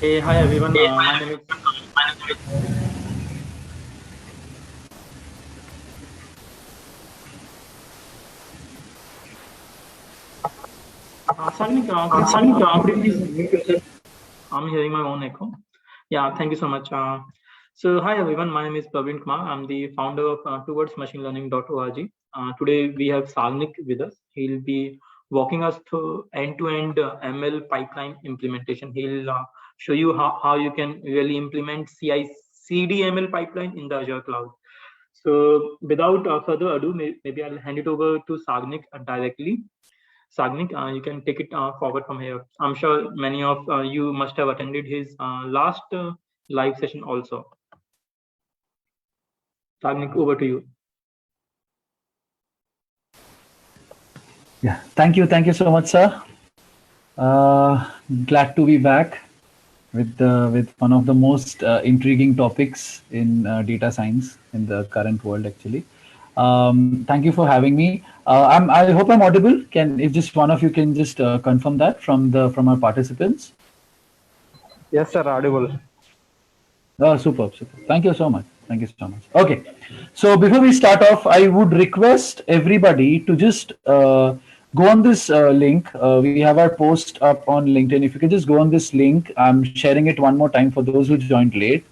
Hey, hi everyone. My name is Sagnik. Could you please mute yourself? I'm hearing my own echo. Yeah, thank you so much. So, hi everyone. My name is Praveen Kumar. I'm the founder of towardsmachinelearning.org. Today we have Sagnik with us. He'll be walking us through end-to-end ML pipeline implementation. He'll show you how you can really implement CI/CD ML pipeline in the Azure cloud. So, without further ado, maybe I'll hand it over to Sagnik directly. Sagnik, you can take it forward from here. I'm sure many of you must have attended his last live session also. Sagnik, over to you. Yeah, thank you so much, sir. Glad to be back with one of the most intriguing topics in data science in the current world, actually. Thank you for having me. I hope I'm audible. If just one of you can just confirm that from our participants. Yes, sir, audible. Oh, superb. Thank you so much. Okay, so before we start off, I would request everybody to just go on this link. We have our post up on LinkedIn. If you could just go on this link, I'm sharing it one more time for those who joined late.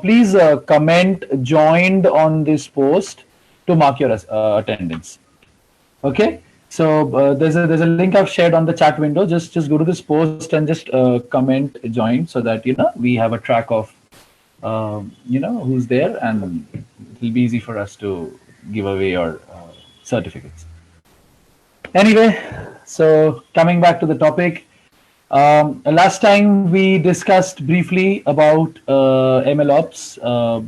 Please comment joined on this post to mark your attendance. Okay, so there's a link I've shared on the chat window. Just go to this post and just comment join so that we have a track of who's there, and it'll be easy for us to give away your certificates. Anyway, so coming back to the topic, last time we discussed briefly about MLOps.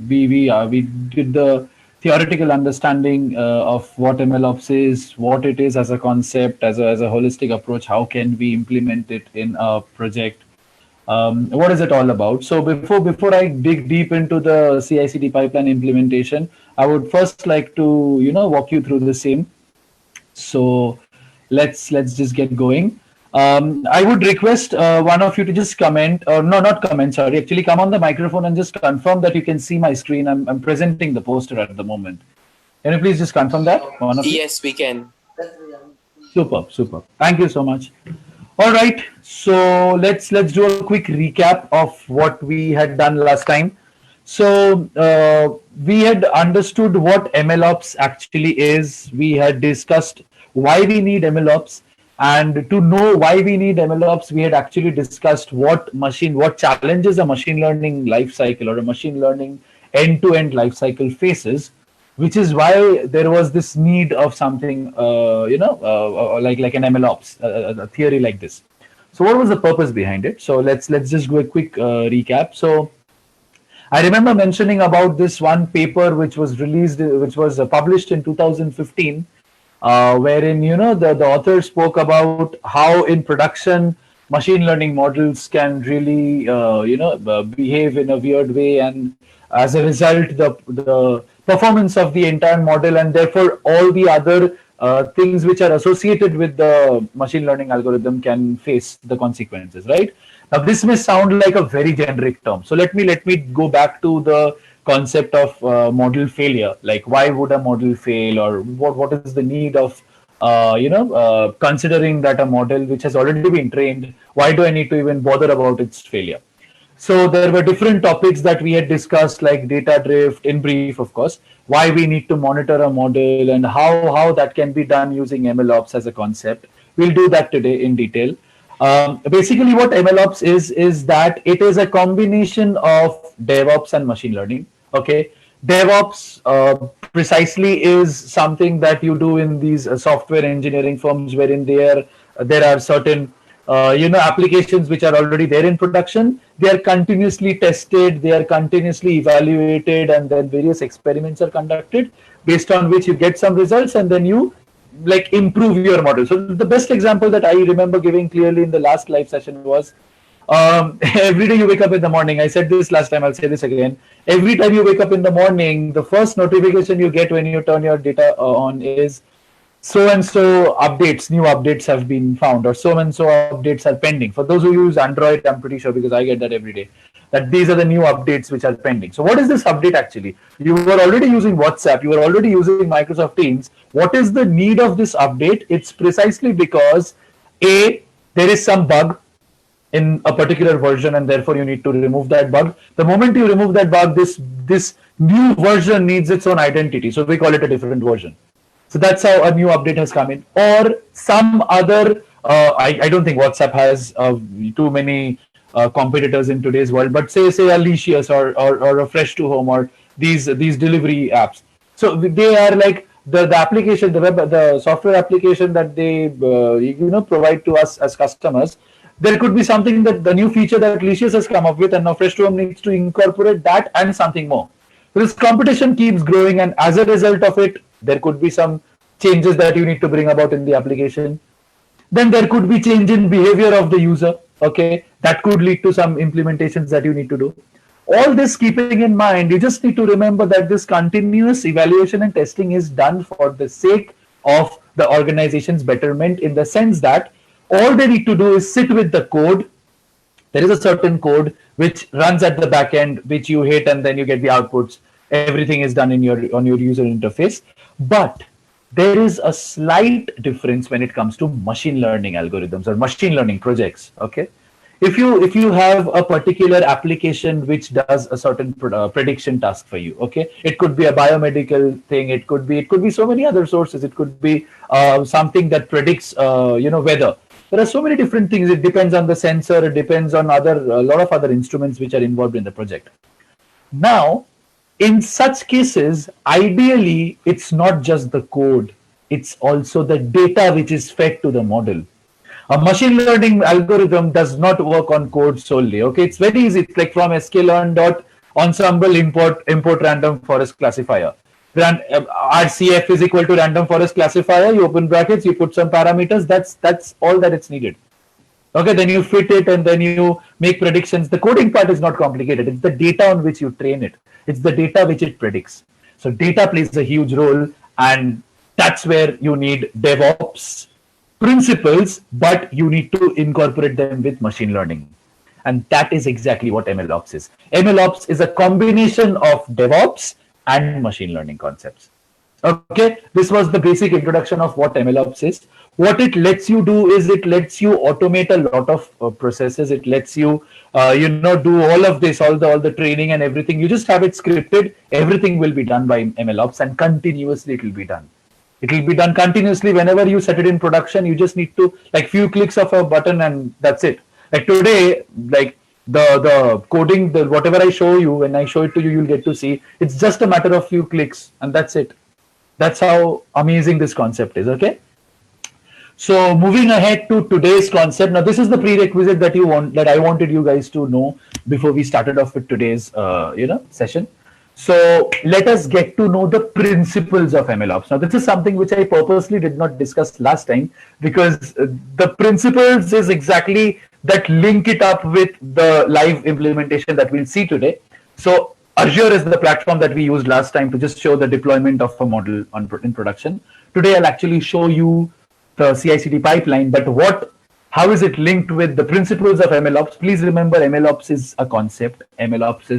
We did the theoretical understanding of what MLOps is, what it is as a concept, as a holistic approach. How can we implement it in a project? What is it all about? So before I dig deep into the CI/CD pipeline implementation, I would first like to walk you through the same. So let's just get going. I would request one of you to just comment, or no, not comment. Sorry, actually come on the microphone and just confirm that you can see my screen. I'm presenting the poster at the moment. Can you please just confirm that? One of you? Yes, we can. Superb. Thank you so much. All right, so let's do a quick recap of what we had done last time. So we had understood what MLOps actually is. We had discussed why we need MLOps, and to know why we need MLOps, we had actually discussed what challenges a machine learning lifecycle or a machine learning end-to-end lifecycle faces, which is why there was this need of something, like an MLOps, a theory like this. So what was the purpose behind it? So let's just do a quick recap. So I remember mentioning about this one paper which was published in 2015, wherein the author spoke about how in production machine learning models can really behave in a weird way, and as a result the performance of the entire model, and therefore all the other things which are associated with the machine learning algorithm, can face the consequences, right? Now, this may sound like a very generic term. So let me go back to the concept of model failure. Like, why would a model fail, or what is the need of considering that a model which has already been trained, why do I need to even bother about its failure? So there were different topics that we had discussed, like data drift, in brief, of course, why we need to monitor a model, and how that can be done using MLOps as a concept. We'll do that today in detail. Basically, what MLOps is that it is a combination of DevOps and machine learning. Okay, DevOps precisely is something that you do in these software engineering firms, wherein there are certain applications which are already there in production. They are continuously tested, they are continuously evaluated, and then various experiments are conducted, based on which you get some results, and then you like improve your model. So the best example that I remember giving clearly in the last live session was, every day you wake up in the morning. I said this last time, I'll say this again. Every time you wake up in the morning, the first notification you get when you turn your data on is so and so updates, new updates have been found, or so and so updates are pending. For those who use Android, I'm pretty sure, because I get that every day, that these are the new updates which are pending. So what is this update actually? You were already using WhatsApp, you were already using Microsoft Teams. What is the need of this update? It's precisely because A, there is some bug in a particular version, and therefore you need to remove that bug. The moment you remove that bug, this new version needs its own identity. So we call it a different version. So that's how a new update has come in. Or some other, I don't think WhatsApp has too many competitors in today's world, but say Alicious or a Fresh to Home, or these delivery apps. So they are like the application, the software application that they provide to us as customers. There could be something, that the new feature that Alicious has come up with, and now Fresh to Home needs to incorporate that and something more. So this competition keeps growing, and as a result of it, there could be some changes that you need to bring about in the application. Then there could be change in behavior of the user. Okay, that could lead to some implementations that you need to do. All this keeping in mind, you just need to remember that this continuous evaluation and testing is done for the sake of the organization's betterment, in the sense that all they need to do is sit with the code. There is a certain code which runs at the back end, which you hit, and then you get the outputs. Everything is done on your user interface. But there is a slight difference when it comes to machine learning algorithms or machine learning projects. Okay, if you have a particular application which does a certain prediction task for you, okay, it could be a biomedical thing, it could be so many other sources, it could be something that predicts weather. There are so many different things. It depends on the sensor, it depends on a lot of other instruments which are involved in the project. Now, in such cases, ideally, it's not just the code, it's also the data which is fed to the model. A machine learning algorithm does not work on code solely. Okay, it's very easy. It's like from sklearn.ensemble import random forest classifier. RCF is equal to random forest classifier. You open brackets, you put some parameters. That's all that it's needed. Okay, then you fit it, and then you make predictions. The coding part is not complicated. It's the data on which you train it. It's the data which it predicts. So data plays a huge role, and that's where you need DevOps principles, but you need to incorporate them with machine learning. And that is exactly what MLOps is. MLOps is a combination of DevOps and machine learning concepts. Okay, this was the basic introduction of what MLOps is. What it lets you do is it lets you automate a lot of processes. It lets you, do all of this, all the training and everything. You just have it scripted. Everything will be done by MLOps, and continuously it will be done. It will be done continuously. Whenever you set it in production, you just need to like few clicks of a button, and that's it. Like today, like the coding, whatever I show you, when I show it to you, you'll get to see. It's just a matter of few clicks, and that's it. That's how amazing this concept is. Okay. So moving ahead to today's concept. Now, this is the prerequisite that I wanted you guys to know before we started off with today's session. So let us get to know the principles of MLOps. Now, this is something which I purposely did not discuss last time, because the principles is exactly that link it up with the live implementation that we'll see today. So Azure is the platform that we used last time to just show the deployment of a model in production. Today, I'll actually show you the CI/CD pipeline, but what How is it linked with the principles of MLOps? Please remember, MLOps is a concept. MLOps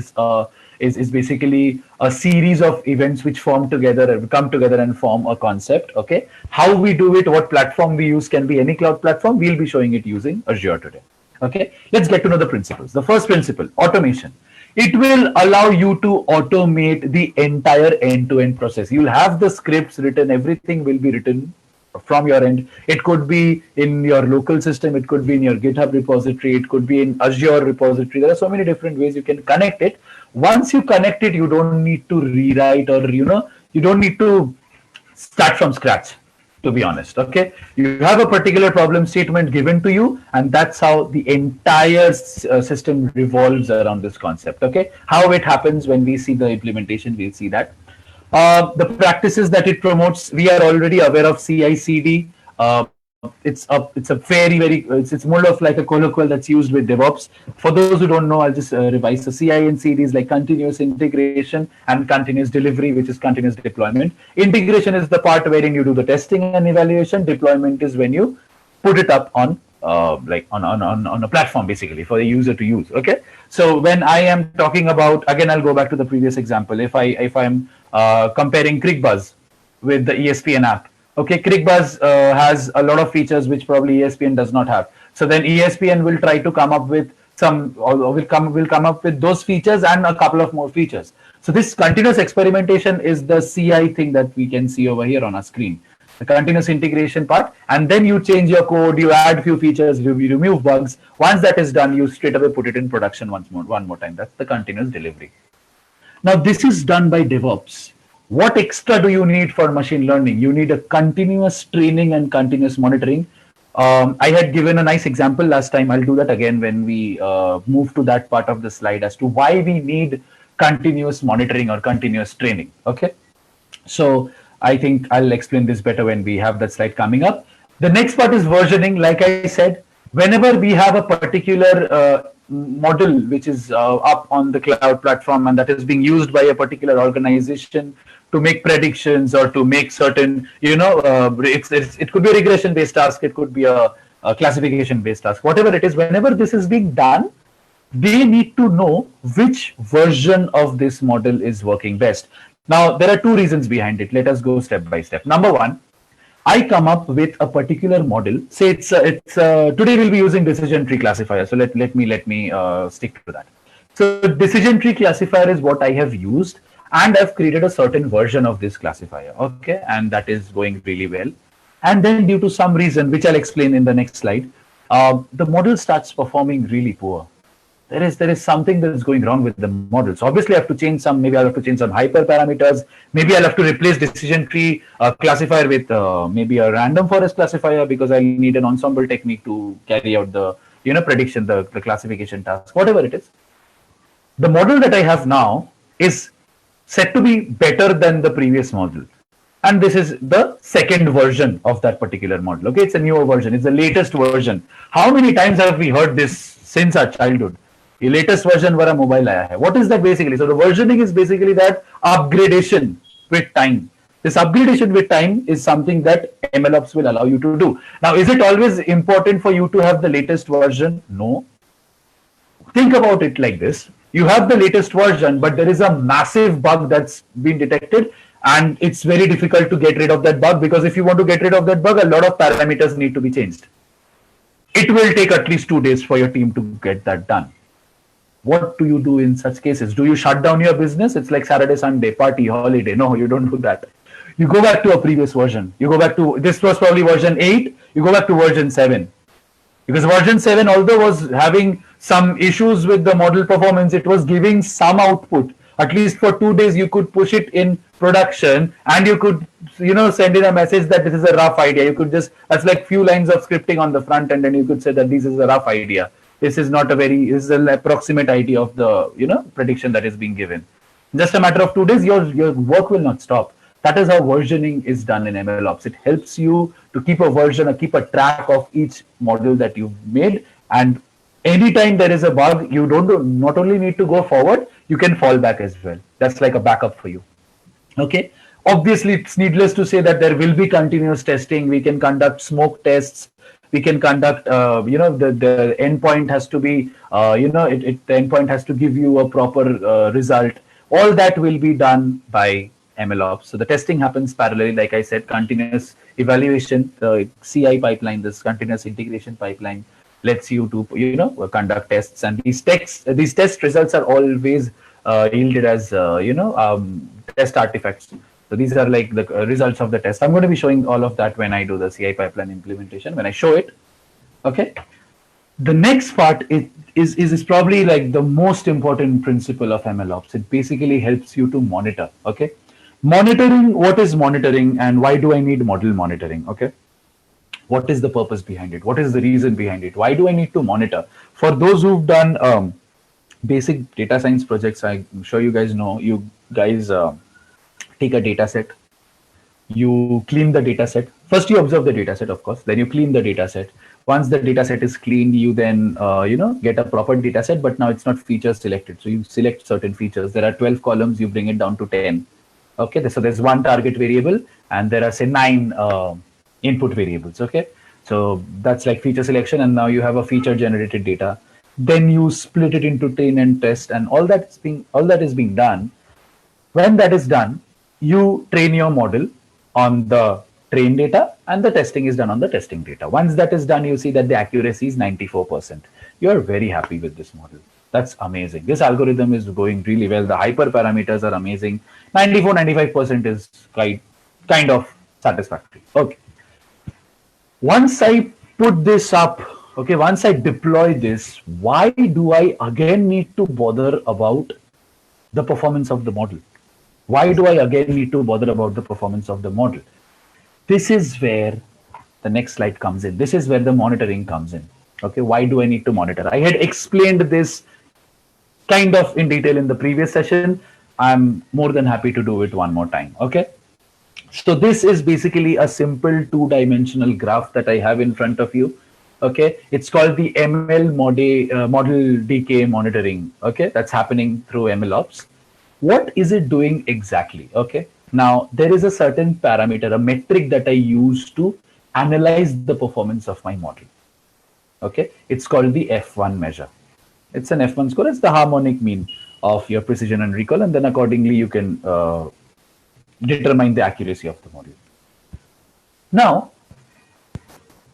is basically a series of events which form together, come together and form a concept. Okay, how we do it, what platform we use, can be any cloud platform. We'll be showing it using Azure today. Okay, let's get to know the principles. The first principle, automation. It will allow you to automate the entire end-to-end process. You'll have the scripts written, everything will be written from your end. It could be in your local system, it could be in your GitHub repository, it could be in Azure repository. There are so many different ways you can connect it. Once you connect it, you don't need to rewrite, or you don't need to start from scratch, to be honest. Okay, you have a particular problem statement given to you, and that's how the entire system revolves around this concept. Okay, how it happens when we see the implementation, we'll see that. The practices that it promotes, we are already aware of CI/CD. It's a it's more of like a colloquial that's used with DevOps. For those who don't know, I'll just revise. So CI and CD is like continuous integration and continuous delivery, which is continuous deployment. Integration is the part wherein you do the testing and evaluation. Deployment is when you put it up on on a platform, basically, for the user to use. Okay, so when I am talking about, again, I'll go back to the previous example. If I'm comparing ClickBuzz with the ESPN app. Okay, ClickBuzz has a lot of features which probably ESPN does not have. So then ESPN will try to come up with will come up with those features and a couple of more features. So this continuous experimentation is the CI thing that we can see over here on our screen. The continuous integration part, and then you change your code, you add few features, you remove bugs. Once that is done, you straight away put it in production one more time. That's the continuous delivery. Now, this is done by DevOps. What extra do you need for machine learning? You need a continuous training and continuous monitoring. I had given a nice example last time. I'll do that again when we move to that part of the slide as to why we need continuous monitoring or continuous training. Okay, so I think I'll explain this better when we have that slide coming up. The next part is versioning. Like I said, whenever we have a particular model which is up on the cloud platform and that is being used by a particular organization to make predictions or to make certain, it could be a regression based task, it could be a classification based task, whatever it is. Whenever this is being done, they need to know which version of this model is working best. Now, there are two reasons behind it. Let us go step by step. Number one, I come up with a particular model. Say today we'll be using decision tree classifier. So let me stick to that. So decision tree classifier is what I have used, and I've created a certain version of this classifier. Okay, and that is going really well. And then due to some reason, which I'll explain in the next slide, the model starts performing really poor. There is something that is going wrong with the model. So obviously I have to change some, maybe I'll have to change some hyperparameters. Maybe I'll have to replace decision tree classifier with maybe a random forest classifier, because I need an ensemble technique to carry out the prediction, the classification task, whatever it is. The model that I have now is set to be better than the previous model. And this is the second version of that particular model. Okay, it's a newer version. It's the latest version. How many times have we heard this since our childhood? The latest version where a mobile aaya hai. What is that basically? So the versioning is basically that upgradation with time. This upgradation with time is something that MLOps will allow you to do. Now, is it always important for you to have the latest version? No. Think about it like this. You have the latest version, but there is a massive bug that's been detected, and it's very difficult to get rid of that bug, because if you want to get rid of that bug, a lot of parameters need to be changed. It will take at least 2 days for your team to get that done. What do you do in such cases? Do you shut down your business? It's like Saturday, Sunday, party, holiday. No, you don't do that. You go back to a previous version. You go back to, this was probably version 8. You go back to version 7. Because version 7, although was having some issues with the model performance, it was giving some output. At least for 2 days, you could push it in production, and you could, send in a message that this is a rough idea. You could just, that's like few lines of scripting on the front end, and you could say that this is a rough idea. This is not this is an approximate idea of the, prediction that is being given. Just a matter of 2 days, your work will not stop. That is how versioning is done in MLOps. It helps you to keep a version or keep a track of each model that you've made. And anytime there is a bug, you not only need to go forward, you can fall back as well. That's like a backup for you. Okay. Obviously, it's needless to say that there will be continuous testing. We can conduct smoke tests. We can conduct, the endpoint has to be, the endpoint has to give you a proper result. All that will be done by MLOps. So the testing happens parallelly, like I said, continuous evaluation, CI pipeline, this continuous integration pipeline lets you to, conduct tests, and these test results are always yielded as, test artifacts. So these are like the results of the test. I'm going to be showing all of that when I do the CI pipeline implementation, when I show it. Okay. The next part is probably like the most important principle of MLOps. It basically helps you to monitor. Okay. Monitoring, what is monitoring and why do I need model monitoring? Okay. What is the purpose behind it? What is the reason behind it? Why do I need to monitor? For those who've done basic data science projects, I'm sure you guys know, you guys take a data set, you clean the data set. First, you observe the data set, of course, then you clean the data set. Once the data set is cleaned, you then, get a proper data set, but now it's not feature selected. So you select certain features. There are 12 columns, you bring it down to 10. Okay, so there's one target variable, and there are, say, 9 input variables. Okay, so that's like feature selection, and now you have a feature generated data. Then you split it into train and test, and all that is being done. When that is done, you train your model on the train data, and the testing is done on the testing data. Once that is done, you see that the accuracy is 94%. You're very happy with this model. That's amazing. This algorithm is going really well. The hyperparameters are amazing. 94-95% is kind of satisfactory. Okay. Once I put this up, okay, once I deploy this, why do I again need to bother about the performance of the model? Why do I again need to bother about the performance of the model? This is where the next slide comes in. This is where the monitoring comes in. Okay, why do I need to monitor? I had explained this kind of in detail in the previous session. I'm more than happy to do it one more time. Okay. So this is basically a simple two-dimensional graph that I have in front of you. Okay, it's called the model decay monitoring. Okay, that's happening through MLOps. What is it doing exactly? Okay, now there is a certain parameter, a metric that I use to analyze the performance of my model. Okay, it's called the F1 measure. It's an F1 score. It's the harmonic mean of your precision and recall, and then accordingly you can determine the accuracy of the model. Now,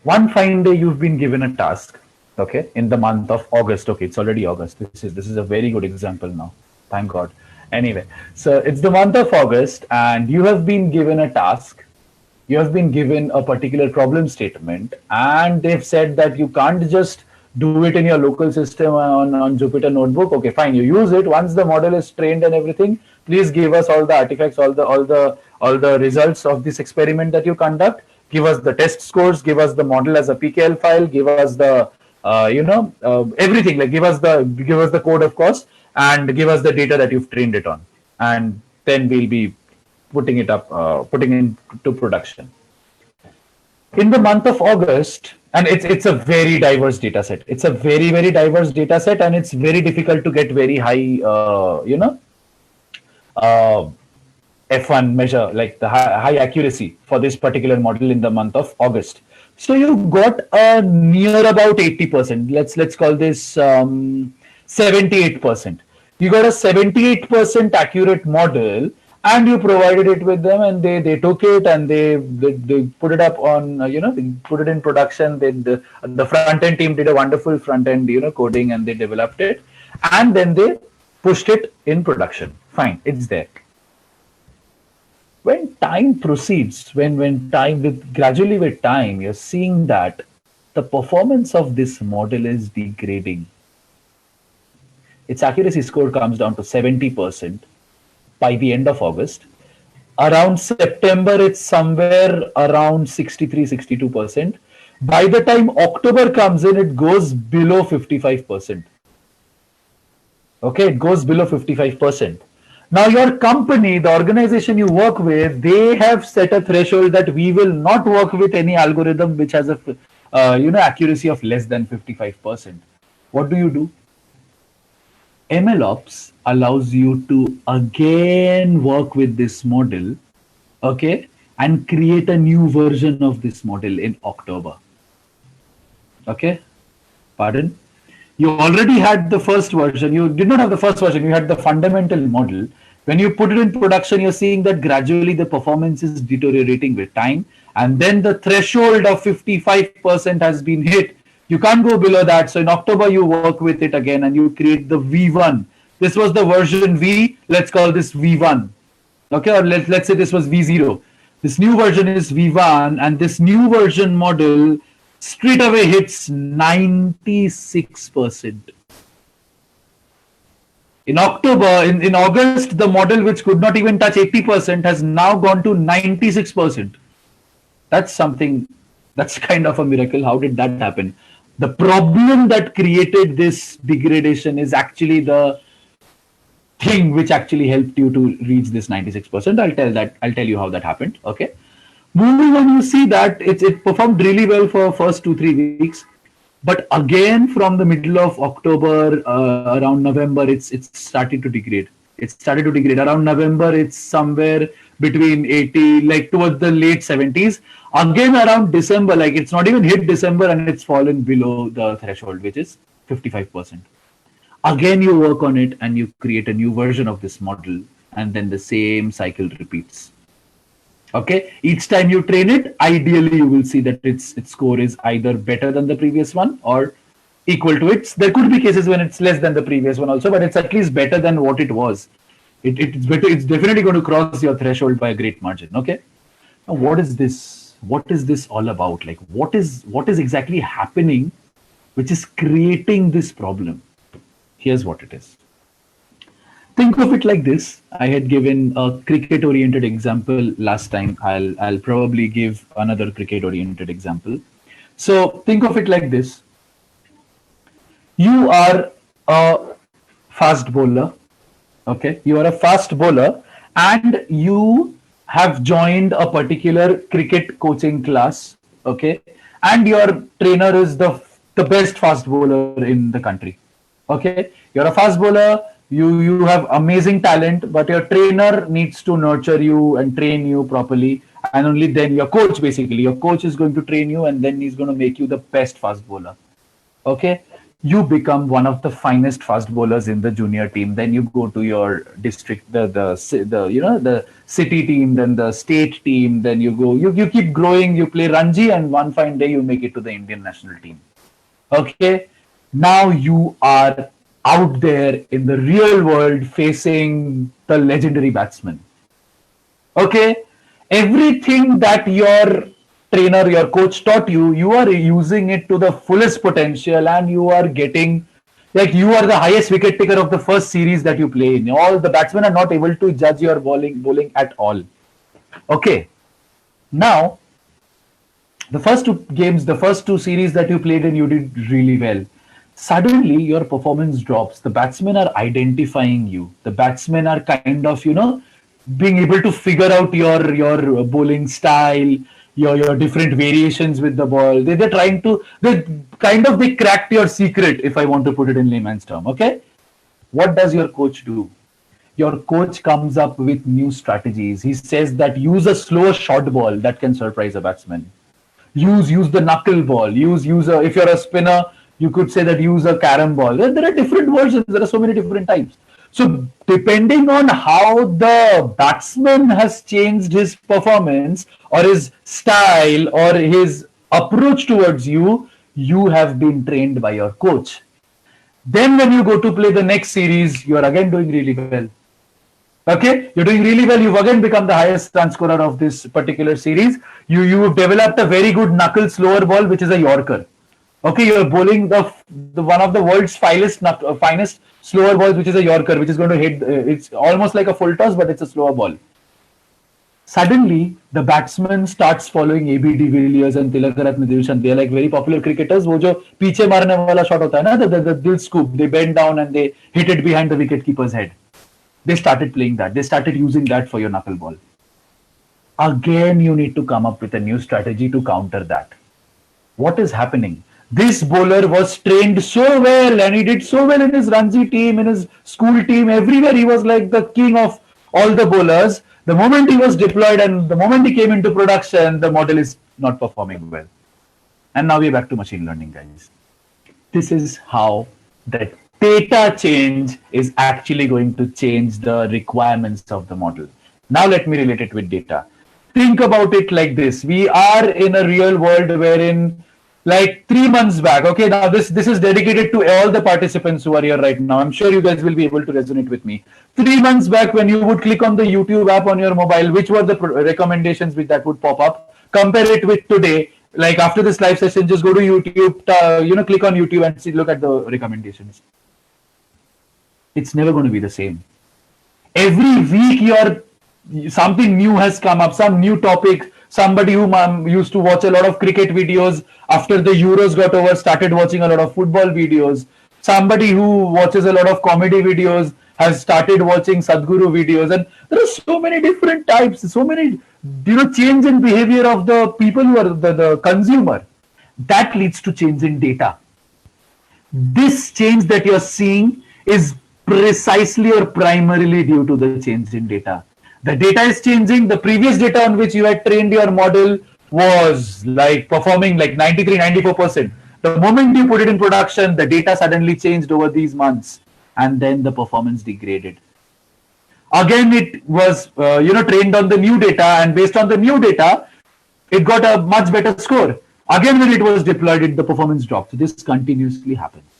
one fine day you've been given a task, okay, in the month of August. Okay, it's already August. This is a very good example now. Thank God. Anyway, so it's the month of August, and you have been given a task. You have been given a particular problem statement, and they've said that you can't just do it in your local system on Jupyter Notebook. Okay, fine. You use it. Once the model is trained and everything, please give us all the artifacts, all the results of this experiment that you conduct. Give us the test scores. Give us the model as a PKL file. Give us the everything. Like give us the code, of course, and give us the data that you've trained it on, and then we'll be putting it up, putting into production. In the month of August, and it's a very diverse data set. It's a very, very diverse data set, and it's very difficult to get very high, F1 measure, like the high accuracy for this particular model in the month of August. So you got a near about 80%. Let's call this 78%. You got a 78% accurate model, and you provided it with them, and they took it and they put it up on, they put it in production. The front end team did a wonderful front end coding, and they developed it, and then they pushed it in production. Fine, it's there. When time proceeds, gradually with time, you're seeing that the performance of this model is degrading. Its accuracy score comes down to 70% by the end of August. Around September, it's somewhere around 63-62%. By the time October comes in, it goes below 55%. Okay, it goes below 55%. Now your company, the organization you work with, they have set a threshold that we will not work with any algorithm which has a accuracy of less than 55%. What do? MLOps allows you to again work with this model, okay, and create a new version of this model in October. Okay, pardon. You already had the first version. You did not have the first version. You had the fundamental model. When you put it in production, you're seeing that gradually the performance is deteriorating with time. And then the threshold of 55% has been hit. You can't go below that. So in October, you work with it again and you create the V1. This was the version V. Let's call this V1. Okay, or let's say this was V0. This new version is V1, and this new version model straight away hits 96%. In October, in August, the model which could not even touch 80% has now gone to 96%. That's something, that's kind of a miracle. How did that happen? The problem that created this degradation is actually the thing which actually helped you to reach this 96%. I'll tell you how that happened. Okay. Moving on, you see that it performed really well for first 2-3 weeks, but again from the middle of October, around November, it's started to degrade. It started to degrade around November. It's somewhere between 80, like towards the late 70s. Again around December, like it's not even hit December and it's fallen below the threshold, which is 55%. Again, you work on it and you create a new version of this model, and then the same cycle repeats. Okay, each time you train it, ideally you will see that its score is either better than the previous one or equal to it. There could be cases when it's less than the previous one also, but it's at least better than what it was. It's better. It's definitely going to cross your threshold by a great margin. Okay. Now, what is this? What is this all about? Like, what is exactly happening, which is creating this problem? Here's what it is. Think of it like this. I had given a cricket-oriented example last time. I'll probably give another cricket-oriented example. So think of it like this. You are a fast bowler. Okay, you are a fast bowler, and you have joined a particular cricket coaching class. Okay, and your trainer is the best fast bowler in the country. Okay, you're a fast bowler. You have amazing talent, but your trainer needs to nurture you and train you properly, and only then your coach, basically your coach, is going to train you, and then he's going to make you the best fast bowler. Okay, you become one of the finest fast bowlers in the junior team. Then you go to your district, the city team, then the state team. Then you keep growing. You play Ranji, and one fine day you make it to the Indian national team. Okay, now you are out there in the real world facing the legendary batsman. Okay, everything that your trainer, your coach taught you, you are using it to the fullest potential, and you are getting, like, you are the highest wicket taker of the first series that you play in. All the batsmen are not able to judge your bowling at all. Okay, now the first two games, the first two series that you played in, you did really well. Suddenly your performance drops. The batsmen are identifying you. The batsmen are kind of, being able to figure out your bowling style, your different variations with the ball. They cracked your secret, if I want to put it in layman's term. Okay, what does your coach do? Your coach comes up with new strategies. He says that use a slow short ball that can surprise a batsman. Use the knuckle ball. If you're a spinner, you could say that use a carom ball. There are different versions. There are so many different types. So depending on how the batsman has changed his performance or his style or his approach towards you, you have been trained by your coach. Then when you go to play the next series, you are again doing really well. Okay, you're doing really well. You've again become the highest run scorer of this particular series. You've developed a very good knuckle slower ball, which is a Yorker. Okay, you're bowling the one of the world's finest slower balls, which is a Yorker, which is going to hit. It's almost like a full toss, but it's a slower ball. Suddenly, the batsman starts following A.B. de Villiers and Tilakaratne Dilshan. They're like very popular cricketers. वो जो पीछे मारने वाला shot होता है ना, the dill scoop. They bend down and they hit it behind the wicket keeper's head. They started playing that. They started using that for your knuckle ball. Again, you need to come up with a new strategy to counter that. What is happening? This bowler was trained so well, and he did so well in his Ranji team, in his school team, everywhere. He was like the king of all the bowlers. The moment he was deployed and the moment he came into production, the model is not performing well. And now we're back to machine learning, guys. This is how the data change is actually going to change the requirements of the model. Now let me relate it with data. Think about it like this. We are in a real world wherein like 3 months back, okay, now this is dedicated to all the participants who are here right now. I'm sure you guys will be able to resonate with me. 3 months back, when you would click on the YouTube app on your mobile, which were the recommendations which that would pop up? Compare it with today. Like after this live session, just go to YouTube, click on YouTube and see, look at the recommendations. It's never going to be the same. Every week, something new has come up, some new topic. Somebody who used to watch a lot of cricket videos after the Euros got over started watching a lot of football videos. Somebody who watches a lot of comedy videos has started watching Sadhguru videos. And there are so many different types, so many, change in behavior of the people who are the consumer. That leads to change in data. This change that you're seeing is precisely or primarily due to the change in data. The data is changing. The previous data on which you had trained your model was like performing like 93, 94%. The moment you put it in production, the data suddenly changed over these months, and then the performance degraded. Again, it was trained on the new data, and based on the new data, it got a much better score. Again, when it was deployed, the performance dropped. So this continuously happens.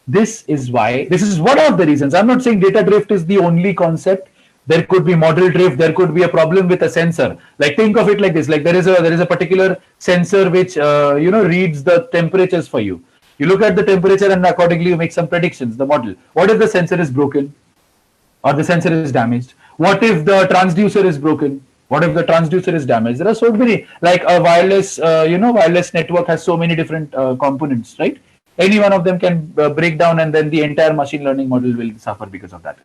This is one of the reasons. I'm not saying data drift is the only concept. There could be model drift. There could be a problem with a sensor. Like think of it like this: like there is a particular sensor which reads the temperatures for you. You look at the temperature and accordingly you make some predictions. The model. What if the sensor is broken, or the sensor is damaged? What if the transducer is broken? What if the transducer is damaged? There are so many. Like a wireless network has so many different components, right? Any one of them can break down, and then the entire machine learning model will suffer because of that.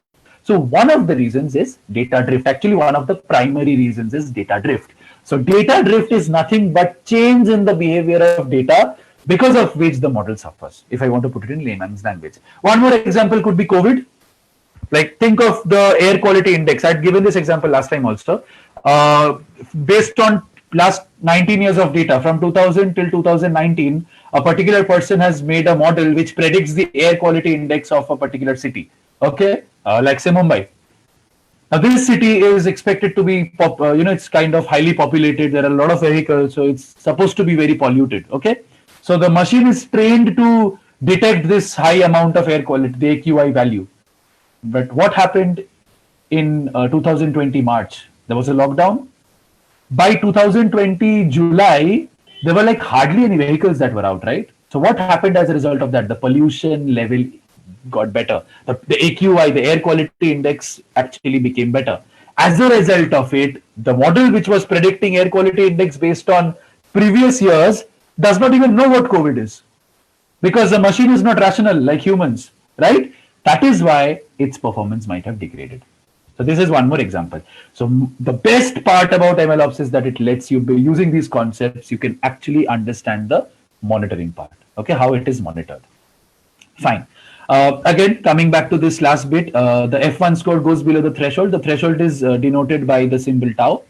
So one of the reasons is data drift. Actually, one of the primary reasons is data drift. So data drift is nothing but change in the behavior of data because of which the model suffers, if I want to put it in layman's language. One more example could be COVID. Like think of the air quality index. I'd given this example last time also. Based on last 19 years of data from 2000 till 2019, a particular person has made a model which predicts the air quality index of a particular city. Okay, like say Mumbai. Now this city is expected to be, it's kind of highly populated. There are a lot of vehicles, so it's supposed to be very polluted. Okay, so the machine is trained to detect this high amount of air quality, the AQI value. But what happened in 2020 March? There was a lockdown. By 2020 July, there were like hardly any vehicles that were out, right? So what happened as a result of that? The pollution level got better. The AQI, the air quality index, actually became better. As a result of it, the model which was predicting air quality index based on previous years does not even know what COVID is, because the machine is not rational like humans, right? That is why its performance might have degraded. So this is one more example. So the best part about MLOps is that it lets you, by using these concepts, you can actually understand the monitoring part. Okay, how it is monitored. Fine. Again, coming back to this last bit, the F1 score goes below the threshold. The threshold is denoted by the symbol tau.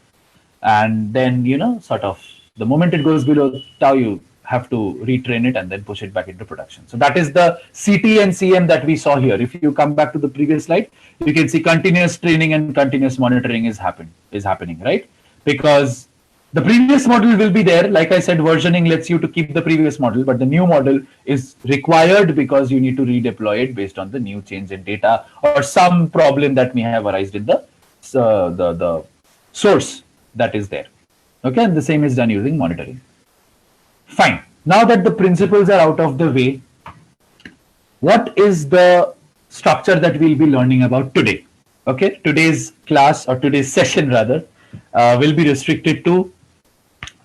And then, sort of the moment it goes below tau, you have to retrain it and then push it back into production. So that is the CT and CM that we saw here. If you come back to the previous slide, you can see continuous training and continuous monitoring is happening, right? Because the previous model will be there. Like I said, versioning lets you to keep the previous model, but the new model is required because you need to redeploy it based on the new change in data or some problem that may have arisen in the source that is there. Okay, and the same is done using monitoring. Fine. Now that the principles are out of the way, what is the structure that we'll be learning about today? Okay, today's class, or today's session rather, will be restricted to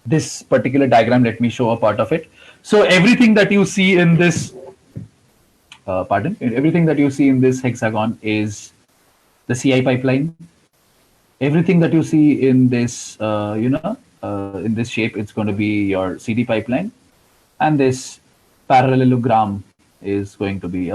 this particular diagram. Let me show a part of it. So everything that you see in this, everything that you see in this hexagon is the CI pipeline. Everything that you see in this, in this shape, it's going to be your CD pipeline, and this parallelogram is going to be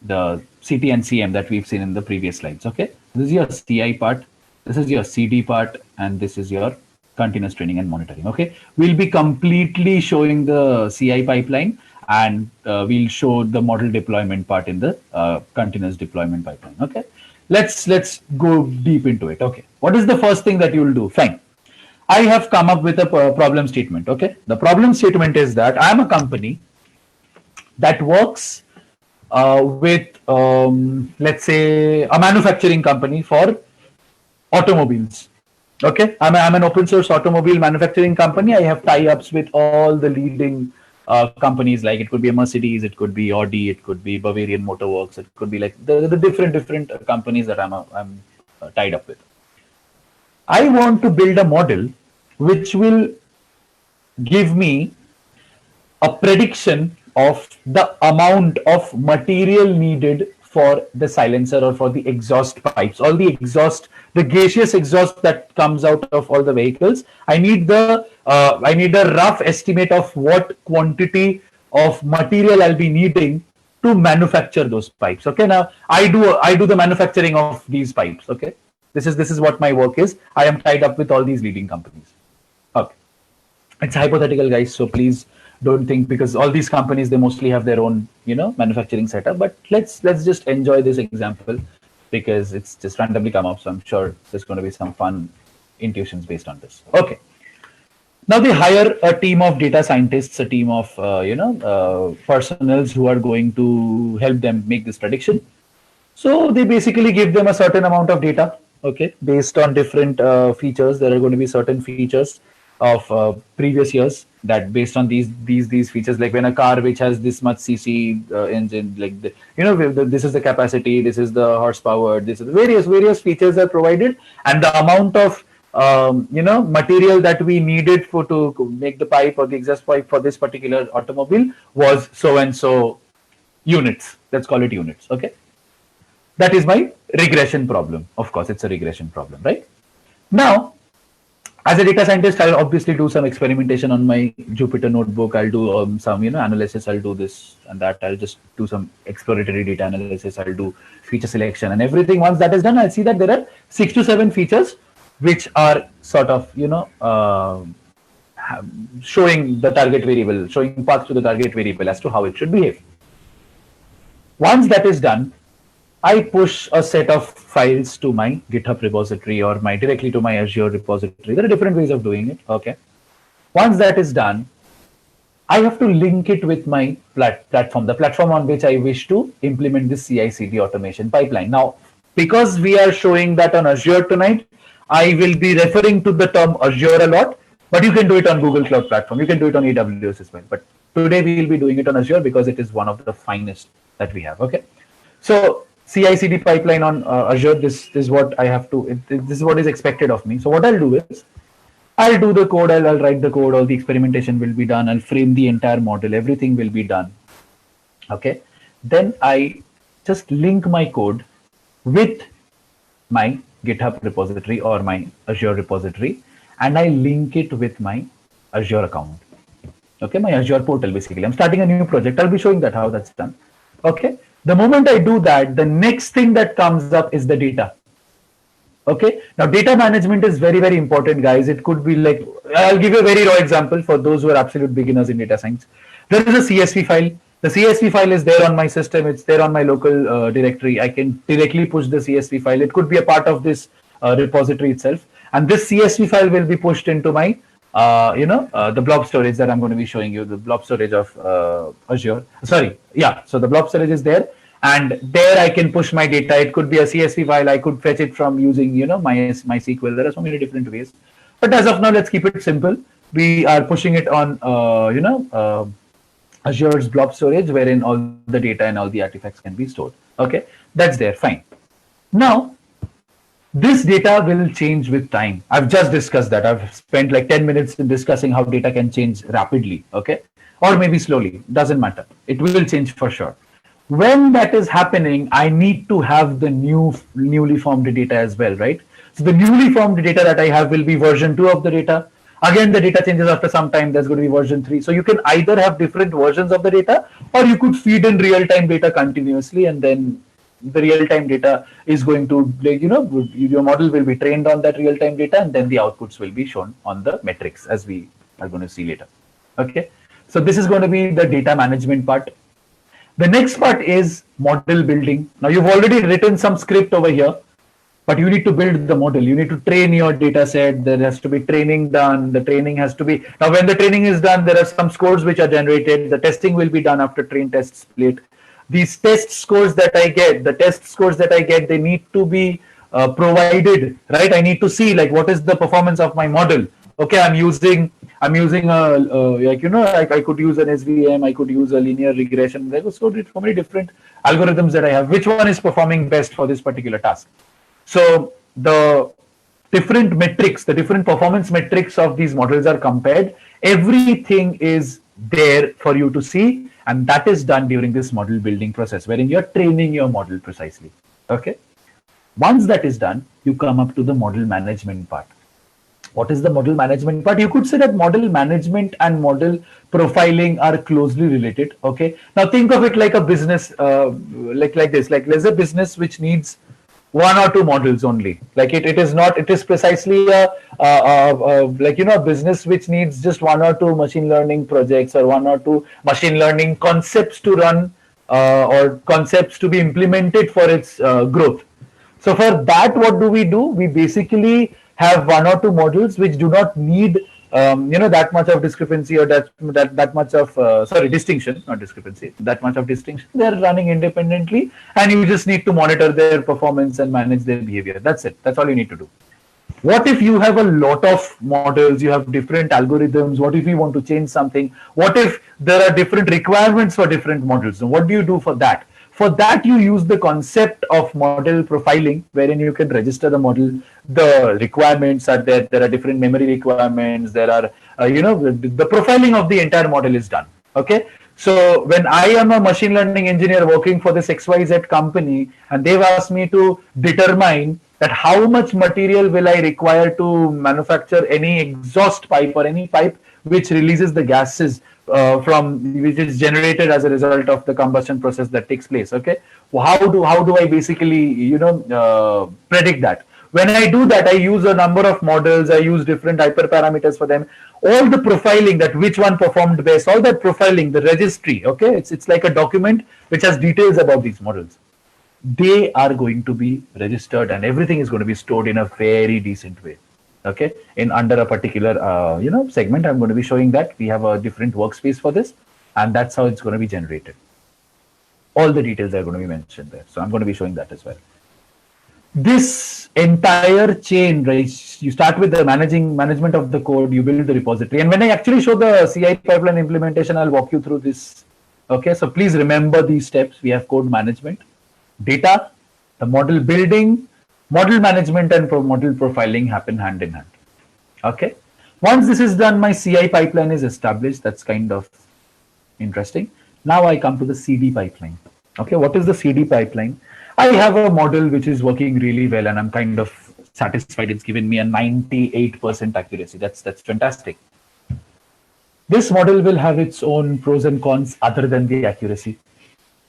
the CT and CM that we've seen in the previous slides. Okay, this is your CI part, this is your CD part, and this is your continuous training and monitoring. Okay, we'll be completely showing the CI pipeline, and we'll show the model deployment part in the continuous deployment pipeline. Okay, let's go deep into it. Okay, what is the first thing that you'll do? Fine. I have come up with a problem statement. Okay, the problem statement is that I am a company that works with, let's say, a manufacturing company for automobiles. Okay, I'm an open source automobile manufacturing company. I have tie-ups with all the leading companies. Like it could be a Mercedes, it could be Audi, it could be Bavarian Motorworks, it could be like the different companies that I'm tied up with. I want to build a model which will give me a prediction of the amount of material needed for the silencer or for the exhaust pipes, all the exhaust, the gaseous exhaust that comes out of all the vehicles. I need a rough estimate of what quantity of material I'll be needing to manufacture those pipes. Okay, now I do the manufacturing of these pipes. Okay, this is what my work is. I am tied up with all these leading companies. Okay, it's hypothetical, guys, so please don't think, because all these companies, they mostly have their own manufacturing setup. But let's just enjoy this example because it's just randomly come up, so I'm sure there's going to be some fun intuitions based on this. Okay, now they hire a team of data scientists, a team of personals who are going to help them make this prediction. So they basically give them a certain amount of data. Okay, based on different features. There are going to be certain features of previous years that based on these features, like when a car which has this much cc engine, like this is the capacity, this is the horsepower, this is the various features are provided, and the amount of material that we needed to make the pipe or the exhaust pipe for this particular automobile was so and so units. Let's call it units. Okay, that is my regression problem. Of course, it's a regression problem, right? Now, as a data scientist, I'll obviously do some experimentation on my Jupyter notebook. I'll do some analysis. I'll do this and that. I'll just do some exploratory data analysis. I'll do feature selection and everything. Once that is done, I'll see that there are 6 to 7 features which are sort of showing the target variable, showing path to the target variable as to how it should behave. Once that is done, I push a set of files to my GitHub repository or directly to my Azure repository. There are different ways of doing it. Okay. Once that is done, I have to link it with my platform, the platform on which I wish to implement this CI/CD automation pipeline. Now, because we are showing that on Azure tonight, I will be referring to the term Azure a lot, but you can do it on Google Cloud Platform. You can do it on AWS as well. But today we will be doing it on Azure because it is one of the finest that we have. Okay. So CI/CD pipeline on Azure, this is what I have to, this is what is expected of me. So what I'll do is, I'll do the code, I'll write the code, all the experimentation will be done, I'll frame the entire model, everything will be done. Okay. Then I just link my code with my GitHub repository or my Azure repository, and I link it with my Azure account. Okay, my Azure portal basically. I'm starting a new project. I'll be showing that how that's done. Okay. The moment I do that, the next thing that comes up is the data. Okay. Now, data management is very, very important, guys. It could be like, I'll give you a very raw example for those who are absolute beginners in data science. There is a CSV file. The CSV file is there on my system. It's there on my local directory. I can directly push the CSV file. It could be a part of this repository itself. And this CSV file will be pushed into my the blob storage that I'm going to be showing you, the blob storage of Azure. Sorry, yeah. So the blob storage is there, and there I can push my data. It could be a CSV file. I could fetch it from using my MySQL. There are so many different ways. But as of now, let's keep it simple. We are pushing it on Azure's blob storage, wherein all the data and all the artifacts can be stored. Okay, that's there. Fine. Now, this data will change with time. I've just discussed that. I've spent like 10 minutes in discussing how data can change rapidly, okay? Or maybe slowly, doesn't matter. It will change for sure. When that is happening, I need to have the newly formed data as well, right? So the newly formed data that I have will be version 2 of the data. Again, the data changes after some time. There's going to be version 3. So you can either have different versions of the data, or you could feed in real-time data continuously and then the real-time data is going to, your model will be trained on that real-time data, and then the outputs will be shown on the metrics, as we are going to see later. Okay, so this is going to be the data management part. The next part is model building. Now you've already written some script over here, but you need to build the model. You need to train your data set. There has to be training done. The training has to be, now when the training is done, there are some scores which are generated. The testing will be done after train test split. These test scores that I get, the test scores that I get, they need to be provided, right? I need to see like what is the performance of my model. Okay, I'm using a I could use an SVM, I could use a linear regression. There were so many different algorithms that I have. Which one is performing best for this particular task? So the different metrics, the different performance metrics of these models are compared. Everything is there for you to see, and that is done during this model building process, wherein you're training your model precisely. Okay. Once that is done, you come up to the model management part. What is the model management part? You could say that model management and model profiling are closely related. Okay. Now think of it like a business, like this. Like there's a business which needs one or two models only. Like it is precisely a business which needs just one or two machine learning projects or one or two machine learning concepts to run or concepts to be implemented for its growth. So for that, what do? We basically have one or two models which do not need that much of discrepancy or that much of distinction, not discrepancy, that much of distinction. They're running independently, and you just need to monitor their performance and manage their behavior. That's it. That's all you need to do. What if you have a lot of models, you have different algorithms? What if you want to change something? What if there are different requirements for different models? And what do you do for that? For that, you use the concept of model profiling, wherein you can register the model. The requirements are there. There are different memory requirements. There are, the profiling of the entire model is done. Okay. So when I am a machine learning engineer working for this XYZ company, and they've asked me to determine that how much material will I require to manufacture any exhaust pipe or any pipe which releases the gases which is generated as a result of the combustion process that takes place. Okay, well, how do I basically predict that? When I do that, I use a number of models. I use different hyperparameters for them. All the profiling, that which one performed best, all that profiling, the registry. Okay, it's like a document which has details about these models. They are going to be registered, and everything is going to be stored in a very decent way. Okay, in under a particular segment, I'm going to be showing that we have a different workspace for this, and that's how it's going to be generated. All the details are going to be mentioned there, so I'm going to be showing that as well. This entire chain, right? You start with the management of the code, you build the repository, and when I actually show the CI pipeline implementation, I'll walk you through this. Okay, so please remember these steps. We have code management, data, the model building, model management, and model profiling happen hand in hand. Okay. Once this is done, my CI pipeline is established. That's kind of interesting. Now I come to the CD pipeline. Okay. What is the CD pipeline? I have a model which is working really well, and I'm kind of satisfied. It's given me a 98% accuracy. That's fantastic. This model will have its own pros and cons other than the accuracy.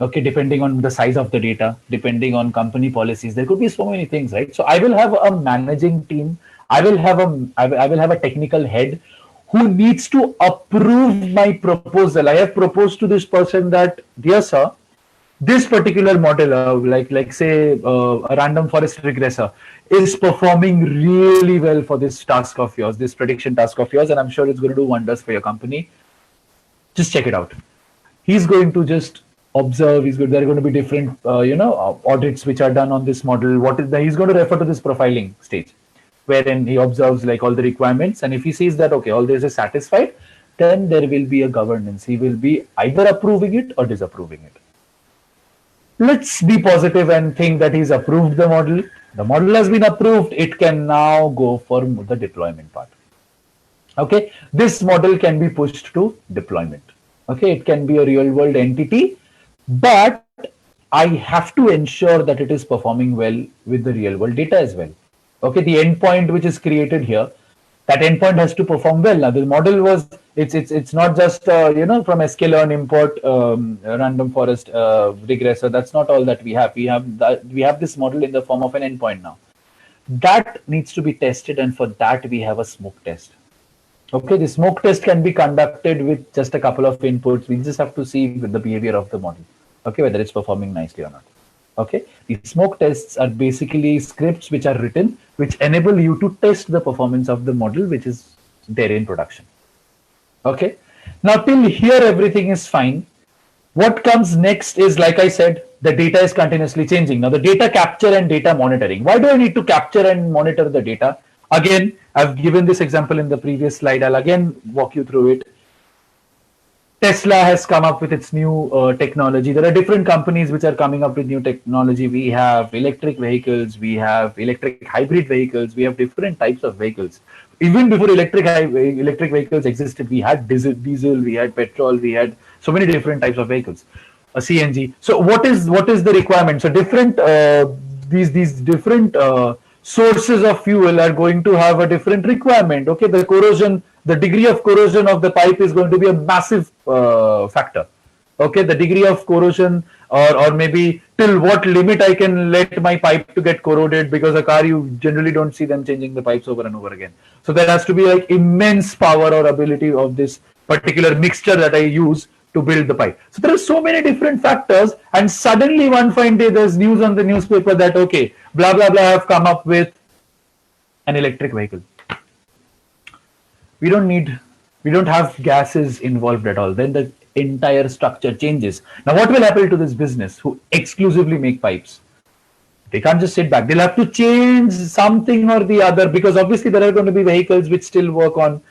Okay, depending on the size of the data, depending on company policies, there could be so many things, right? So I will have a managing team. I will have a technical head who needs to approve my proposal. I have proposed to this person that, dear sir, this particular model, like say a random forest regressor, is performing really well for this task of yours, this prediction task of yours, and I'm sure it's going to do wonders for your company. Just check it out. He's going to just observe. There are going to be different, audits which are done on this model. He's going to refer to this profiling stage, wherein he observes like all the requirements, and if he sees that okay, all this is satisfied, then there will be a governance. He will be either approving it or disapproving it. Let's be positive and think that he's approved the model. The model has been approved. It can now go for the deployment part. Okay, this model can be pushed to deployment. Okay, it can be a real world entity, but I have to ensure that it is performing well with the real world data as well. Okay, the endpoint which is created here, That endpoint has to perform well. Now the model was it's not just from sklearn import random forest regressor. That's not all that we have. We have this model in the form of an endpoint now. That needs to be tested, and for that we have a smoke test. Okay, the smoke test can be conducted with just a couple of inputs. We just have to see the behavior of the model. Okay, whether it's performing nicely or not. Okay, the smoke tests are basically scripts which are written which enable you to test the performance of the model which is there in production. Okay, now till here everything is fine. What comes next is, like I said, the data is continuously changing. Now the data capture and data monitoring. Why do I need to capture and monitor the data? Again, I've given this example in the previous slide. I'll again walk you through it. Tesla has come up with its new technology. There are different companies which are coming up with new technology. We have electric vehicles, we have electric hybrid vehicles, we have different types of vehicles. Even before electric vehicles existed, we had diesel, we had petrol, we had so many different types of vehicles. A CNG. So what is the requirement? So different these different sources of fuel are going to have a different requirement. Okay, the degree of corrosion of the pipe is going to be a massive factor. Okay, the degree of corrosion, or maybe till what limit I can let my pipe to get corroded, because a car you generally don't see them changing the pipes over and over again. So there has to be like immense power or ability of this particular mixture that I use to build the pipe. So there are so many different factors, and suddenly one fine day there's news on the newspaper that okay, blah blah blah have come up with an electric vehicle. We don't have gases involved at all. Then the entire structure changes. Now what will happen to this business who exclusively make pipes? They can't just sit back. They'll have to change something or the other, because obviously there are going to be vehicles which still work on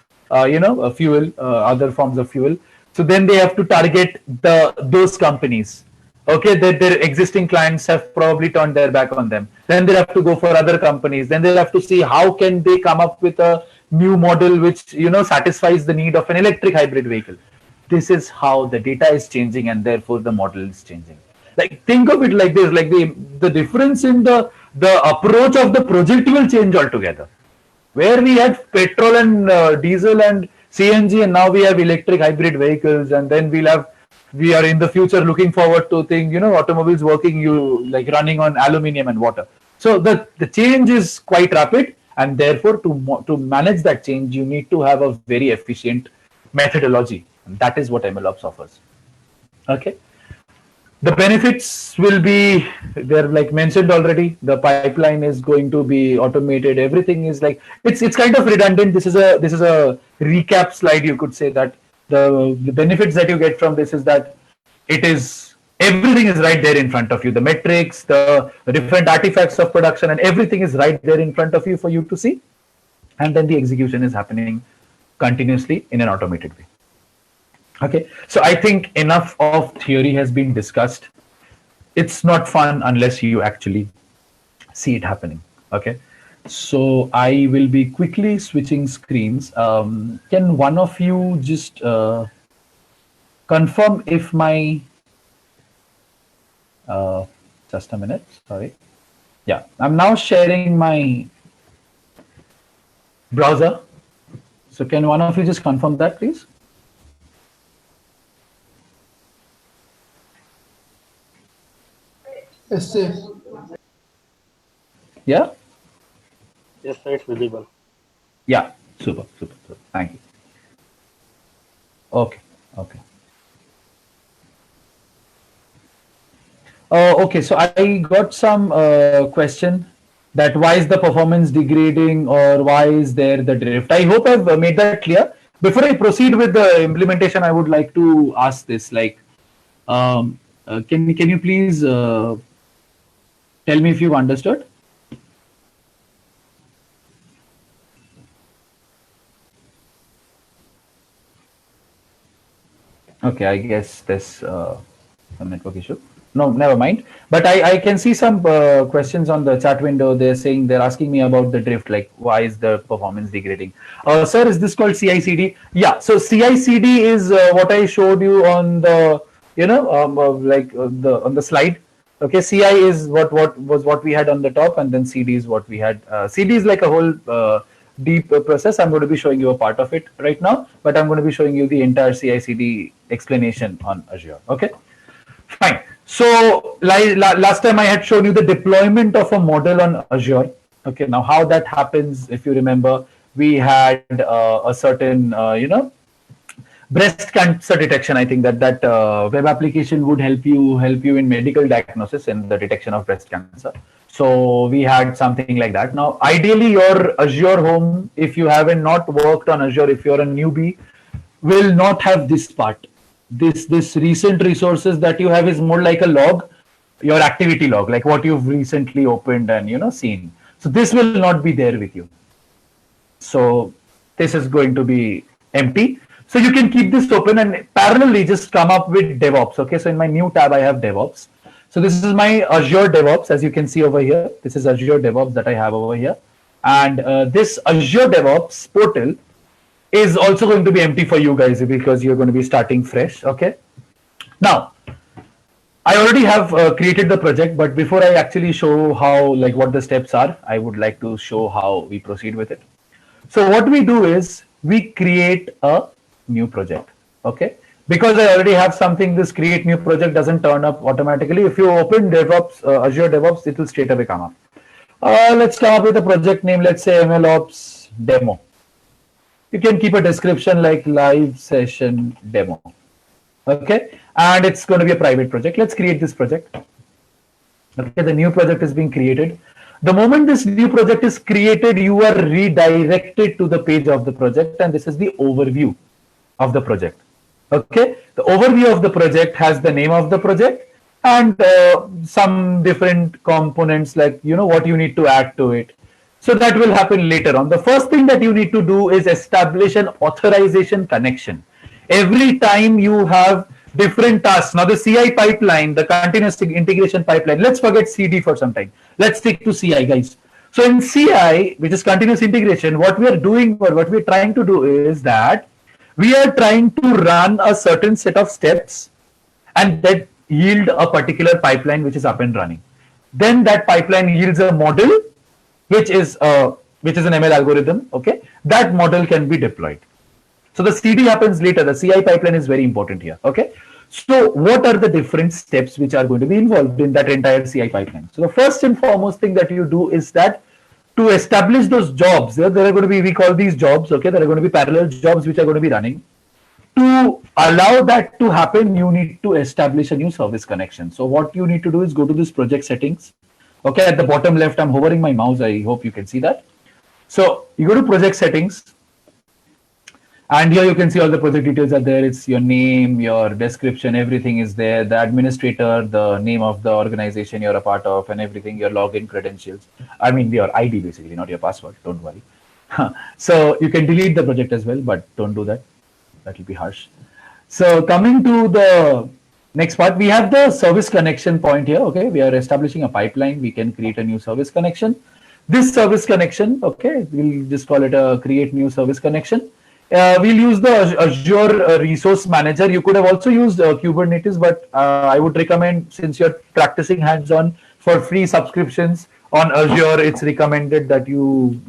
fuel, other forms of fuel. So then they have to target those companies. Okay, their existing clients have probably turned their back on them. Then they have to go for other companies. Then they'll have to see how can they come up with a new model which satisfies the need of an electric hybrid vehicle. This is how the data is changing, and therefore the model is changing. Like, think of it like this: like the difference in the approach of the project will change altogether. Where we had petrol and diesel and CNG, and now we have electric hybrid vehicles, and then we are in the future looking forward to automobiles running on aluminium and water. So the change is quite rapid, and therefore to manage that change you need to have a very efficient methodology, and that is what MLOps offers. Okay, the benefits will be, they're like mentioned already. The pipeline is going to be automated. Everything is like, it's kind of redundant. This is a recap slide. You could say that the benefits that you get from this is that everything is right there in front of you. The metrics, the different artifacts of production, and everything is right there in front of you for you to see. And then the execution is happening continuously in an automated way. Okay, so I think enough of theory has been discussed. It's not fun unless you actually see it happening. Okay, so I will be quickly switching screens. Can one of you just confirm if my just a minute, sorry. Yeah, I'm now sharing my browser. So can one of you just confirm that, please? Yes, sir. Yeah? Yes, sir, it's visible. Yeah, super. Thank you. Okay. Okay, so I got some question that why is the performance degrading, or why is there the drift? I hope I've made that clear. Before I proceed with the implementation, I would like to ask this, like, can you please tell me if you've understood? Okay, I guess there's some network issue. No, never mind. But I can see some questions on the chat window. They're asking me about the drift, like why is the performance degrading? Sir, is this called CI/CD? Yeah. So CI/CD is what I showed you on the on the slide. Okay, CI is what we had on the top, and then CD is what we had. CD is like a whole deep process. I'm going to be showing you a part of it right now, but I'm going to be showing you the entire CI/CD explanation on Azure. Okay, fine. So last time I had shown you the deployment of a model on Azure. Okay, now how that happens, if you remember, we had a certain, breast cancer detection. I think that web application would help you in medical diagnosis and the detection of breast cancer. So we had something like that. Now, ideally, your Azure home, if you haven't not worked on Azure, if you're a newbie, will not have this part. This recent resources that you have is more like a log, your activity log, like what you've recently opened and seen. So this will not be there with you. So this is going to be empty. So you can keep this open and parallelly just come up with DevOps. Okay, so in my new tab, I have DevOps. So this is my Azure DevOps, as you can see over here. This is Azure DevOps that I have over here. And this Azure DevOps portal is also going to be empty for you guys because you're going to be starting fresh. Okay. Now, I already have created the project, but before I actually show how, like what the steps are, I would like to show how we proceed with it. So what we do is we create a new project. Okay. Because I already have something, this create new project doesn't turn up automatically. If you open DevOps, Azure DevOps, it will straight away come up. Let's come up with a project name. Let's say MLOps demo. You can keep a description like live session demo. Okay. And it's going to be a private project. Let's create this project. Okay. The new project is being created. The moment this new project is created, you are redirected to the page of the project. And this is the overview of the project. Okay, the overview of the project has the name of the project and some different components like, what you need to add to it. So that will happen later on. The first thing that you need to do is establish an authorization connection. Every time you have different tasks. Now the CI pipeline, the continuous integration pipeline, let's forget CD for some time. Let's stick to CI, guys. So in CI, which is continuous integration, what we are doing or what we're trying to do is that we are trying to run a certain set of steps and that yield a particular pipeline which is up and running. Then that pipeline yields a model which is an ML algorithm. Okay, that model can be deployed. So the CD happens later. The CI pipeline is very important here. Okay, so what are the different steps which are going to be involved in that entire CI pipeline? So the first and foremost thing that you do is that to establish those jobs, there are going to be, we call these jobs, okay, there are going to be parallel jobs which are going to be running. To allow that to happen, you need to establish a new service connection. So what you need to do is go to this project settings. Okay, at the bottom left, I'm hovering my mouse. I hope you can see that. So you go to project settings. And here you can see all the project details are there. It's your name, your description, everything is there. The administrator, the name of the organization you're a part of and everything, your login credentials. I mean, your ID basically, not your password. Don't worry. So you can delete the project as well, but don't do that. That will be harsh. So coming to the next part, we have the service connection point here. Okay, we are establishing a pipeline. We can create a new service connection. This service connection, okay, we'll just call it a create new service connection. We'll use the Azure Resource Manager. You could have also used Kubernetes, but I would recommend, since you're practicing hands-on for free subscriptions on Azure, it's recommended that you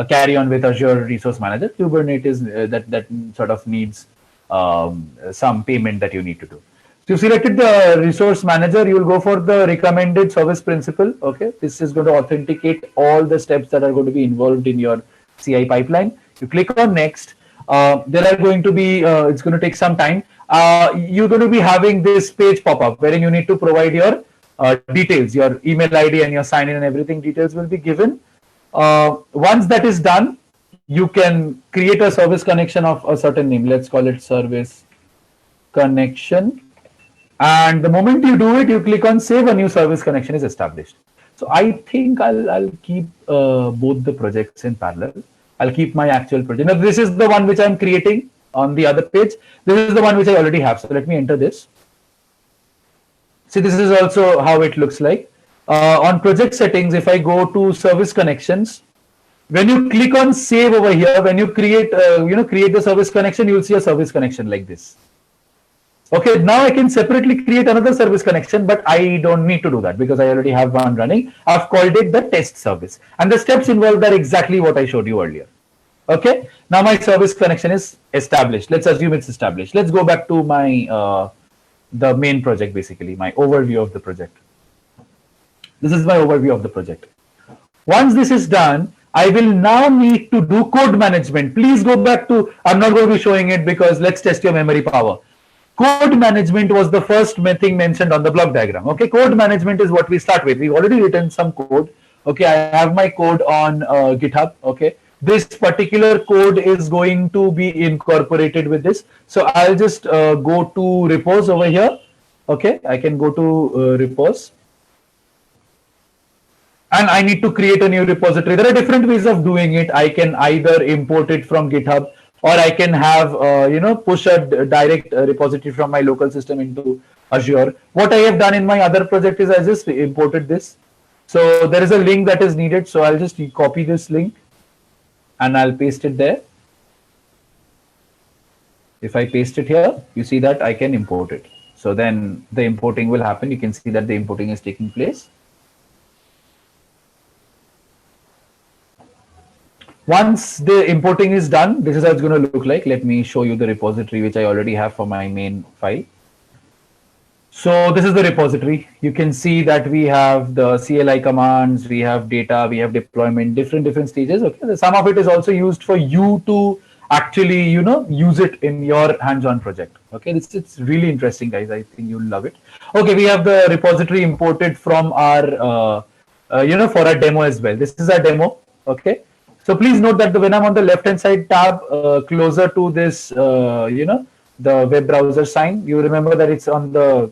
carry on with Azure Resource Manager. Kubernetes that sort of needs some payment that you need to do. So you selected the Resource Manager. You will go for the recommended service principal. Okay, this is going to authenticate all the steps that are going to be involved in your CI pipeline. You click on next. There are going to be, it's going to take some time. You're going to be having this page pop up wherein you need to provide your details, your email ID and your sign in and everything details will be given. Once that is done, you can create a service connection of a certain name. Let's call it service connection. And the moment you do it, you click on save, a new service connection is established. So I think I'll keep both the projects in parallel. I'll keep my actual project. Now, this is the one which I'm creating on the other page. This is the one which I already have. So let me enter this. See, this is also how it looks like. On project settings, if I go to service connections, when you click on save over here, when you create, create the service connection, you'll see a service connection like this. Okay, now I can separately create another service connection, but I don't need to do that because I already have one running. I've called it the test service. And the steps involved are exactly what I showed you earlier. Okay, now my service connection is established. Let's assume it's established. Let's go back to my the main project, basically, my overview of the project. This is my overview of the project. Once this is done, I will now need to do code management. Please go back to, I'm not going to be showing it because let's test your memory power. Code management was the first thing mentioned on the block diagram. Okay, code management is what we start with. We've already written some code. Okay, I have my code on GitHub. Okay, this particular code is going to be incorporated with this. So I'll just go to repos over here. Okay, I can go to repos. And I need to create a new repository. There are different ways of doing it. I can either import it from GitHub, or I can have, push a direct repository from my local system into Azure. What I have done in my other project is I just imported this. So there is a link that is needed. So I'll just copy this link and I'll paste it there. If I paste it here, you see that I can import it. So then the importing will happen. You can see that the importing is taking place. Once the importing is done, this is how it's going to look like. Let me show you the repository, which I already have for my main file. So this is the repository. You can see that we have the CLI commands, we have data, we have deployment, different stages. Okay, some of it is also used for you to actually, use it in your hands-on project. Okay, it's really interesting, guys. I think you'll love it. Okay, we have the repository imported from our, for our demo as well. This is our demo. Okay. So please note that when I'm on the left-hand side tab, closer to this, the web browser sign, you remember that it's on the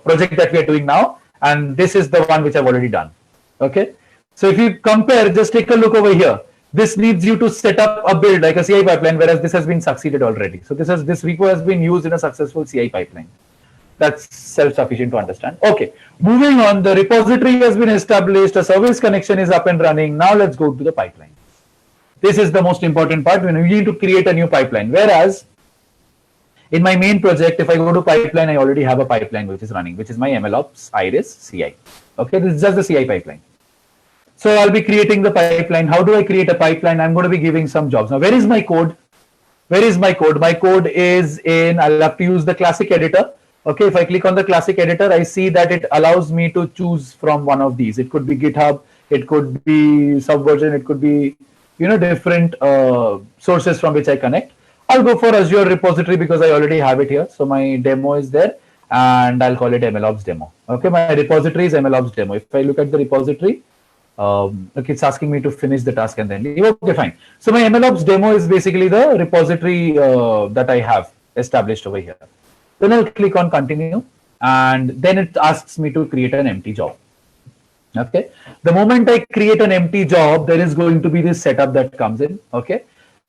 project that we are doing now, and this is the one which I've already done. Okay. So if you compare, just take a look over here. This needs you to set up a build like a CI pipeline, whereas this has been succeeded already. So this repo has been used in a successful CI pipeline. That's self-sufficient to understand. Okay, moving on, the repository has been established, a service connection is up and running. Now let's go to the pipeline. This is the most important part when we need to create a new pipeline. Whereas in my main project, if I go to pipeline, I already have a pipeline which is running, which is my MLOps Iris CI. Okay, this is just the CI pipeline. So I'll be creating the pipeline. How do I create a pipeline? I'm going to be giving some jobs. Now, where is my code? Where is my code? My code is in, I'll have to use the classic editor. Okay, if I click on the classic editor, I see that it allows me to choose from one of these. It could be GitHub, it could be Subversion, it could be, different sources from which I connect. I'll go for Azure repository because I already have it here. So my demo is there and I'll call it MLOps demo. Okay, my repository is MLOps demo. If I look at the repository, okay, it's asking me to finish the task and then leave. Okay, fine. So my MLOps demo is basically the repository that I have established over here. Then I'll click on continue and then it asks me to create an empty job. Okay. The moment I create an empty job, there is going to be this setup that comes in. Okay.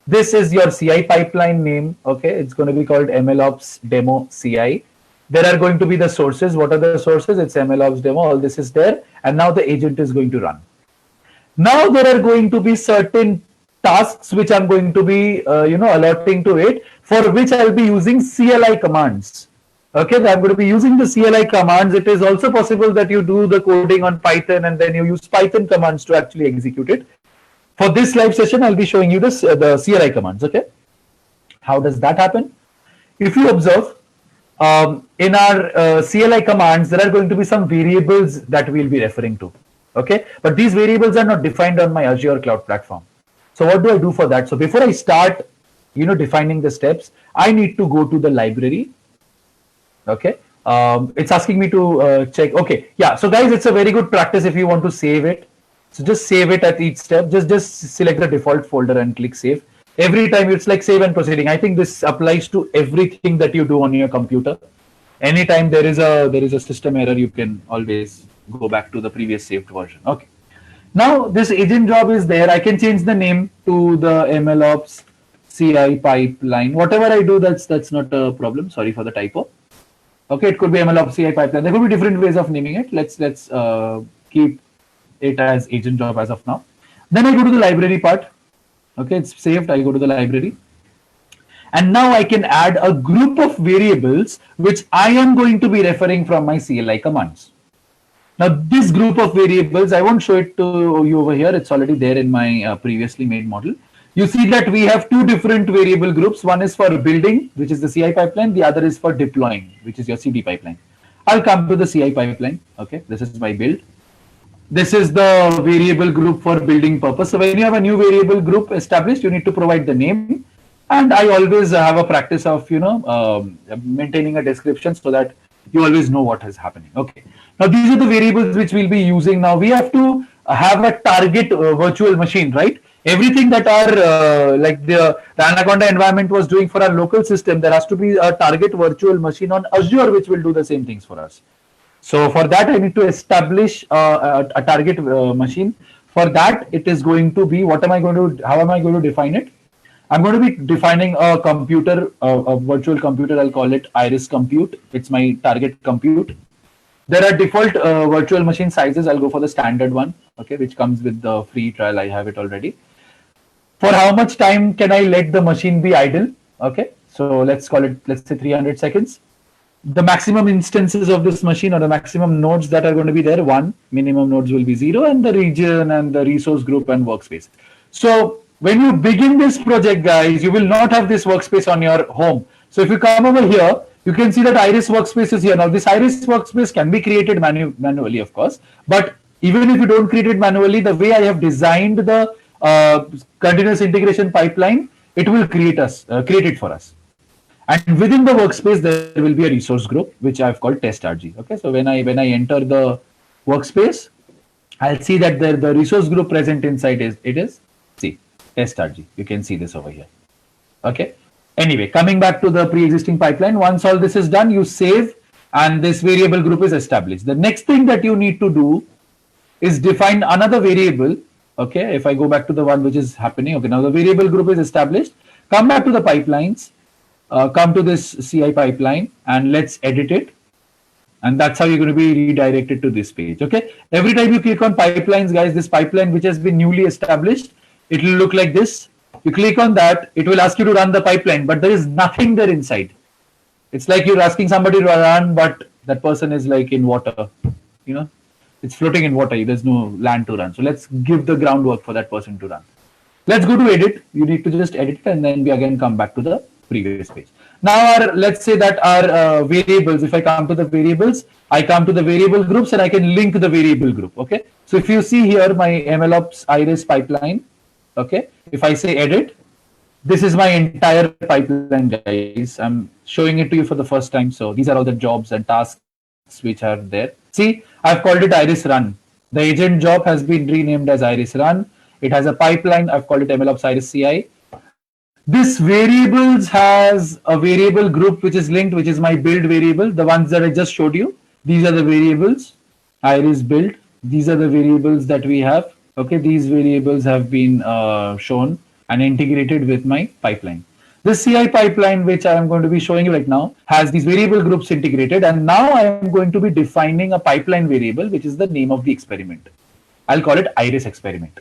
This is your CI pipeline name. Okay. It's going to be called MLOps demo CI. There are going to be the sources. What are the sources? It's MLOps demo. All this is there. And now the agent is going to run. Now there are going to be certain tasks which I'm going to be, allotting to it, for which I'll be using CLI commands. Okay, I'm going to be using the CLI commands. It is also possible that you do the coding on Python and then you use Python commands to actually execute it. For this live session, I'll be showing you this, the CLI commands. Okay, how does that happen? If you observe, in our CLI commands, there are going to be some variables that we'll be referring to. Okay, but these variables are not defined on my Azure cloud platform. So what do I do for that? So before I start, defining the steps, I need to go to the library. Okay, it's asking me to check. Okay, yeah. So guys, it's a very good practice if you want to save it. So just save it at each step. Just select the default folder and click save. Every time it's like save and proceeding. I think this applies to everything that you do on your computer. Anytime there is a system error, you can always go back to the previous saved version. Okay. Now this agent job is there. I can change the name to the MLOps CI pipeline. Whatever I do, that's not a problem. Sorry for the typo. Okay, it could be MLOps CI pipeline. There could be different ways of naming it. Let's keep it as agent job as of now. Then I go to the library part. Okay, it's saved. I go to the library. And now I can add a group of variables which I am going to be referring from my CLI commands. Now, this group of variables, I won't show it to you over here. It's already there in my previously made model. You see that we have two different variable groups. One is for building, which is the CI pipeline. The other is for deploying, which is your CD pipeline. I'll come to the CI pipeline. Okay, this is my build. This is the variable group for building purpose. So when you have a new variable group established, you need to provide the name. And I always have a practice of, maintaining a description so that you always know what is happening. Okay. Now, these are the variables which we'll be using. Now, we have to have a target virtual machine, right? Everything that our, like the Anaconda environment was doing for our local system, there has to be a target virtual machine on Azure, which will do the same things for us. So for that, I need to establish a target machine. For that, it is going to be, how am I going to define it? I'm going to be defining a computer, a virtual computer. I'll call it Iris Compute. It's my target compute. There are default virtual machine sizes. I'll go for the standard one, okay, which comes with the free trial. I have it already. For how much time can I let the machine be idle? Okay, so let's call it, let's say 300 seconds. The maximum instances of this machine or the maximum nodes that are going to be there, 1, minimum nodes will be 0, and the region and the resource group and workspace. So when you begin this project, guys, you will not have this workspace on your home. So if you come over here, you can see that Iris workspace is here. Now this Iris workspace can be created manually, of course, but even if you don't create it manually, the way I have designed the continuous integration pipeline, it will create it for us. And within the workspace, there will be a resource group, which I've called test RG. Okay, so when I enter the workspace, I'll see that the resource group present inside is test RG. You can see this over here. Okay. Anyway, coming back to the pre-existing pipeline, once all this is done, you save and this variable group is established. The next thing that you need to do is define another variable. Okay, if I go back to the one which is happening, okay, now the variable group is established. Come back to the pipelines, come to this CI pipeline and let's edit it. And that's how you're going to be redirected to this page. Okay, every time you click on pipelines, guys, this pipeline which has been newly established, it will look like this. You click on that, it will ask you to run the pipeline, but there is nothing there inside. It's like you're asking somebody to run, but that person is like in water, it's floating in water. There's no land to run. So let's give the groundwork for that person to run. Let's go to edit. You need to just edit it and then we again come back to the previous page. Now let's say that our variables, if I come to the variables, I come to the variable groups and I can link the variable group. Okay. So if you see here my MLOps Iris pipeline, okay, if I say edit, this is my entire pipeline, guys. I'm showing it to you for the first time. So these are all the jobs and tasks which are there. See, I've called it Iris Run. The agent job has been renamed as Iris Run. It has a pipeline. I've called it MLOps Iris CI. This variables has a variable group which is linked, which is my build variable. The ones that I just showed you. These are the variables. Iris build. These are the variables that we have. Okay, these variables have been shown and integrated with my pipeline. This CI pipeline, which I am going to be showing you right now, has these variable groups integrated. And now I am going to be defining a pipeline variable, which is the name of the experiment. I'll call it Iris experiment.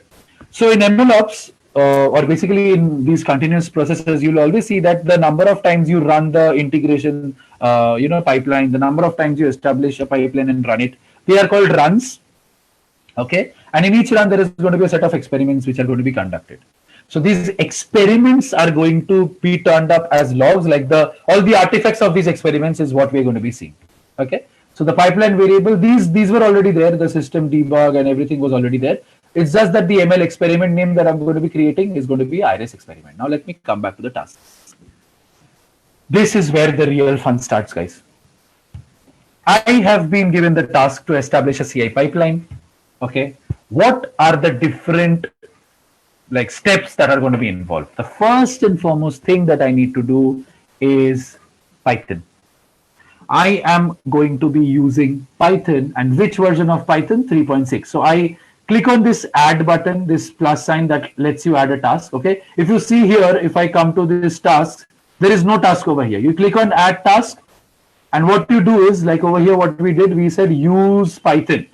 So in MLOps, or basically in these continuous processes, you'll always see that the number of times you run the integration, pipeline, the number of times you establish a pipeline and run it, they are called runs. Okay. And in each run, there is going to be a set of experiments which are going to be conducted. So these experiments are going to be turned up as logs, like all the artifacts of these experiments is what we're going to be seeing. Okay. So the pipeline variable, these were already there. The system debug and everything was already there. It's just that the ML experiment name that I'm going to be creating is going to be Iris experiment. Now let me come back to the task. This is where the real fun starts, guys. I have been given the task to establish a CI pipeline. Okay. What are the different steps that are going to be involved? The first and foremost thing that I need to do is Python. I am going to be using Python, and which version of Python? 3.6. So I click on this add button, this plus sign that lets you add a task. Okay. If you see here, if I come to this task, there is no task over here. You click on add task, and what you do is, like over here, what we did, we said use Python.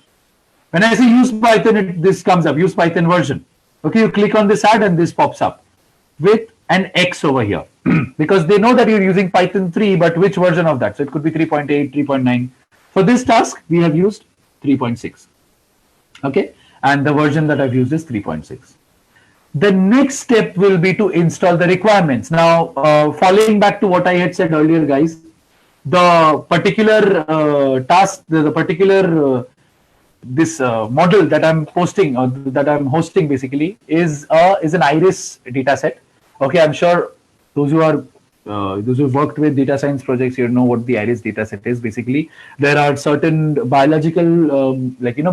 When I say use Python, this comes up, use Python version. Okay, you click on this add and this pops up with and X over here because they know that you're using Python 3, but which version of that? So it could be 3.8, 3.9. For this task, we have used 3.6. Okay, and the version that I've used is 3.6. The next step will be to install the requirements. Now, following back to what I had said earlier, guys, the particular task, the particular this model that I'm posting or that I'm hosting basically is an Iris data set. Okay, I'm sure those who've worked with data science projects, you know what the Iris data set is. Basically, there are certain biological,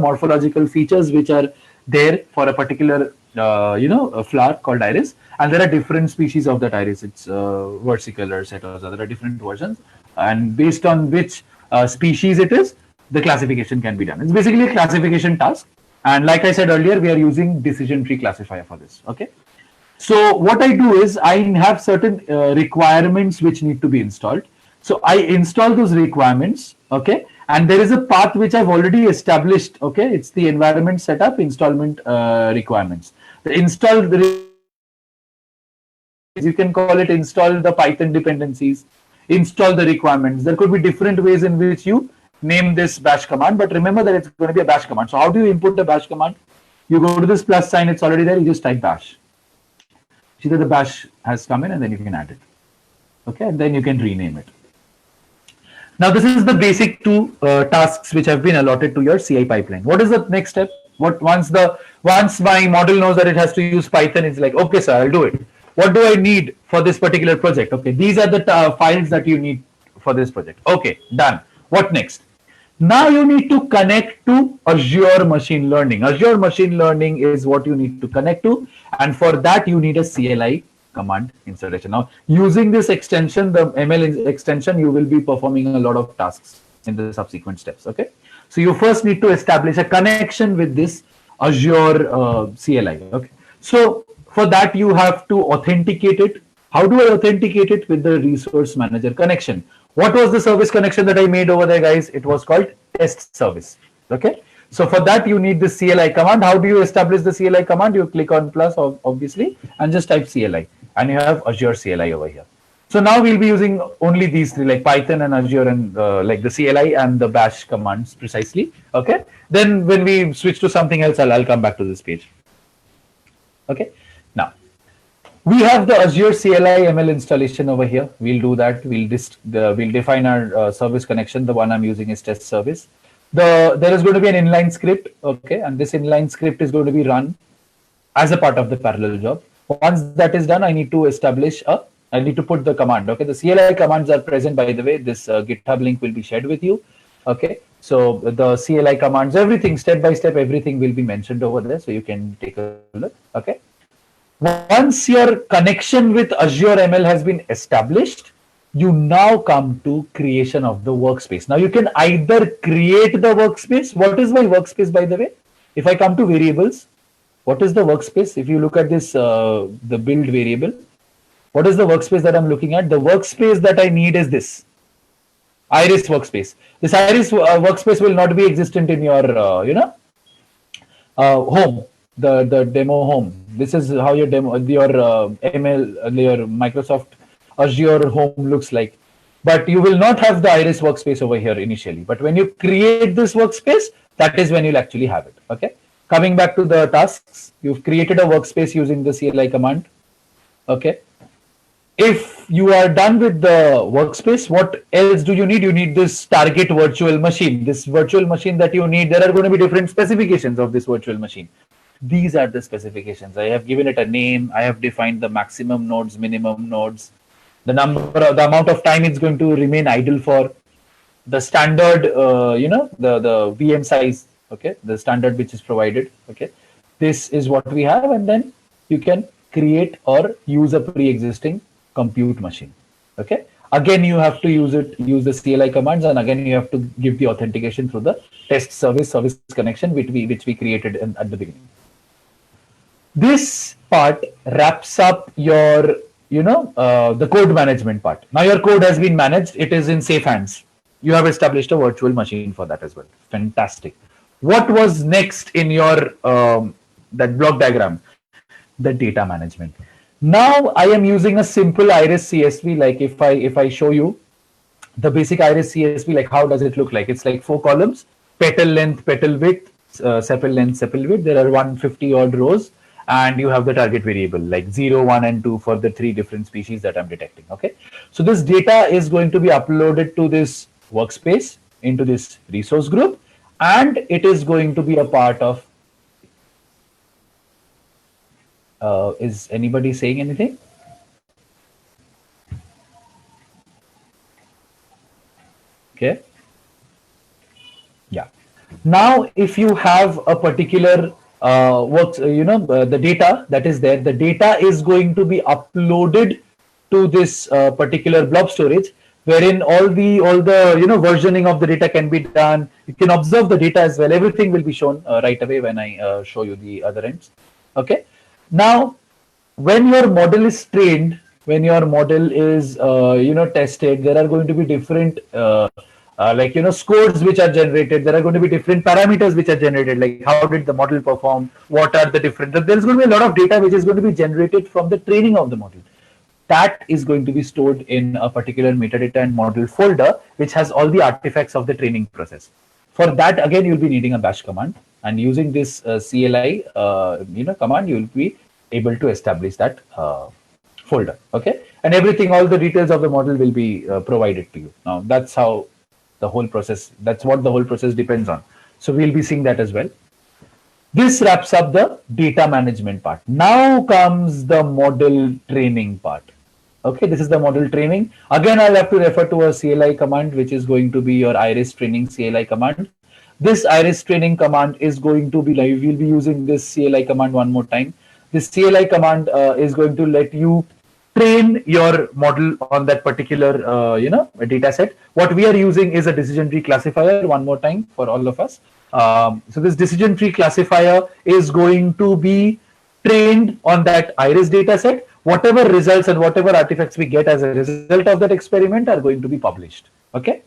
morphological features which are there for a particular, a flower called Iris, and there are different species of that Iris. It's versicolor, setosa. There are different versions, and based on which species it is, the classification can be done. It's basically a classification task, and like I said earlier, we are using decision tree classifier for this. Okay. So what I do is I have certain requirements which need to be installed. So I install those requirements, okay, and there is a path which I've already established. Okay, it's the environment setup installment requirements. The install you can call it install the Python dependencies, install the requirements. There could be different ways in which you name this bash command, but remember that it's going to be a bash command. So how do you input a bash command? You go to this plus sign, it's already there, you just type bash. See that the bash has come in, and then you can add it. Okay, and then you can rename it. Now this is the basic two tasks which have been allotted to your CI pipeline. What is the next step? Once my model knows that it has to use Python, it's like, okay, sir, I'll do it. What do I need for this particular project? Okay, these are the files that you need for this project. Okay, done. What next? Now you need to connect to Azure Machine Learning. Azure Machine Learning is what you need to connect to, and for that you need a CLI command installation. Now, using this extension, the ML extension, you will be performing a lot of tasks in the subsequent steps. Okay, so you first need to establish a connection with this Azure CLI. Okay, so for that you have to authenticate it. How do I authenticate it? With the resource manager connection. What was the service connection that I made over there, guys? It was called test service. Okay, so for that you need the CLI command. How do you establish the CLI command? You click on plus, obviously, and just type CLI, and you have Azure CLI over here. So now we'll be using only these three, like Python and Azure, and like the CLI and the bash commands precisely. Okay, then when we switch to something else, I'll come back to this page. Okay, now we have the Azure CLI ML installation over here. We'll do that. We'll define our service connection. The one I'm using is test service. There is going to be an inline script, okay, and this inline script is going to be run as a part of the parallel job. Once that is done, I need to put the command. Okay, the CLI commands are present, by the way. This GitHub link will be shared with you. Okay, so the CLI commands, everything step by step, everything will be mentioned over there, so you can take a look. Okay. Once your connection with Azure ML has been established, you now come to creation of the workspace. Now you can either create the workspace. What is my workspace, by the way? If I come to variables, what is the workspace? If you look at this, the build variable, what is the workspace that I'm looking at? The workspace that I need is this Iris workspace. This Iris workspace will not be existent in your, home. The demo home. This is how your demo, your ML, your Microsoft Azure home looks like. But you will not have the Iris workspace over here initially. But when you create this workspace, that is when you'll actually have it. Okay. Coming back to the tasks, you've created a workspace using the CLI command. Okay. If you are done with the workspace, what else do you need? You need this target virtual machine. This virtual machine that you need, there are going to be different specifications of this virtual machine. These are the specifications. I have given it a name. I have defined the maximum nodes, minimum nodes, the amount of time it's going to remain idle for, the standard, the VM size. Okay, the standard which is provided. Okay, this is what we have, and then you can create or use a pre-existing compute machine. Okay, again you have to use the CLI commands, and again you have to give the authentication through the test service connection which we created at the beginning. This part wraps up your, the code management part. Now your code has been managed. It is in safe hands. You have established a virtual machine for that as well. Fantastic. What was next in your that block diagram? The data management. Now I am using a simple iris CSV. Like if I show you the basic iris CSV, like how does it look like? It's like 4 columns: petal length, petal width, sepal length, sepal width. There are 150 odd rows, and you have the target variable like 0, 1, and 2 for the 3 different species that I'm detecting. Okay, so this data is going to be uploaded to this workspace into this resource group, and it is going to be a part of. Is anybody saying anything? Okay. Yeah. Now, if you have a particular the data that is there, the data is going to be uploaded to this particular blob storage, wherein all the versioning of the data can be done. You can observe the data as well. Everything will be shown right away when I show you the other ends. Okay. Now, when your model is trained, when your model is tested, there are going to be different scores which are generated. There are going to be different parameters which are generated, like how did the model perform, what are the different. There's going to be a lot of data which is going to be generated from the training of the model. That is going to be stored in a particular metadata and model folder, which has all the artifacts of the training process. For that, again, you'll be needing a bash command, and using this CLI command, you will be able to establish that folder. Okay, and everything, all the details of the model will be provided to you. Now, that's how the whole process. That's what the whole process depends on. So we'll be seeing that as well. This wraps up the data management part. Now comes the model training part. Okay, this is the model training. Again, I'll have to refer to a CLI command, which is going to be your iris training CLI command. This iris training command is going to be like, we'll be using this CLI command one more time. This CLI command is going to let you train your model on that particular data set. What we are using is a decision tree classifier, one more time for all of us. So this decision tree classifier is going to be trained on that iris data set. Whatever results and whatever artifacts we get as a result of that experiment are going to be published. Okay.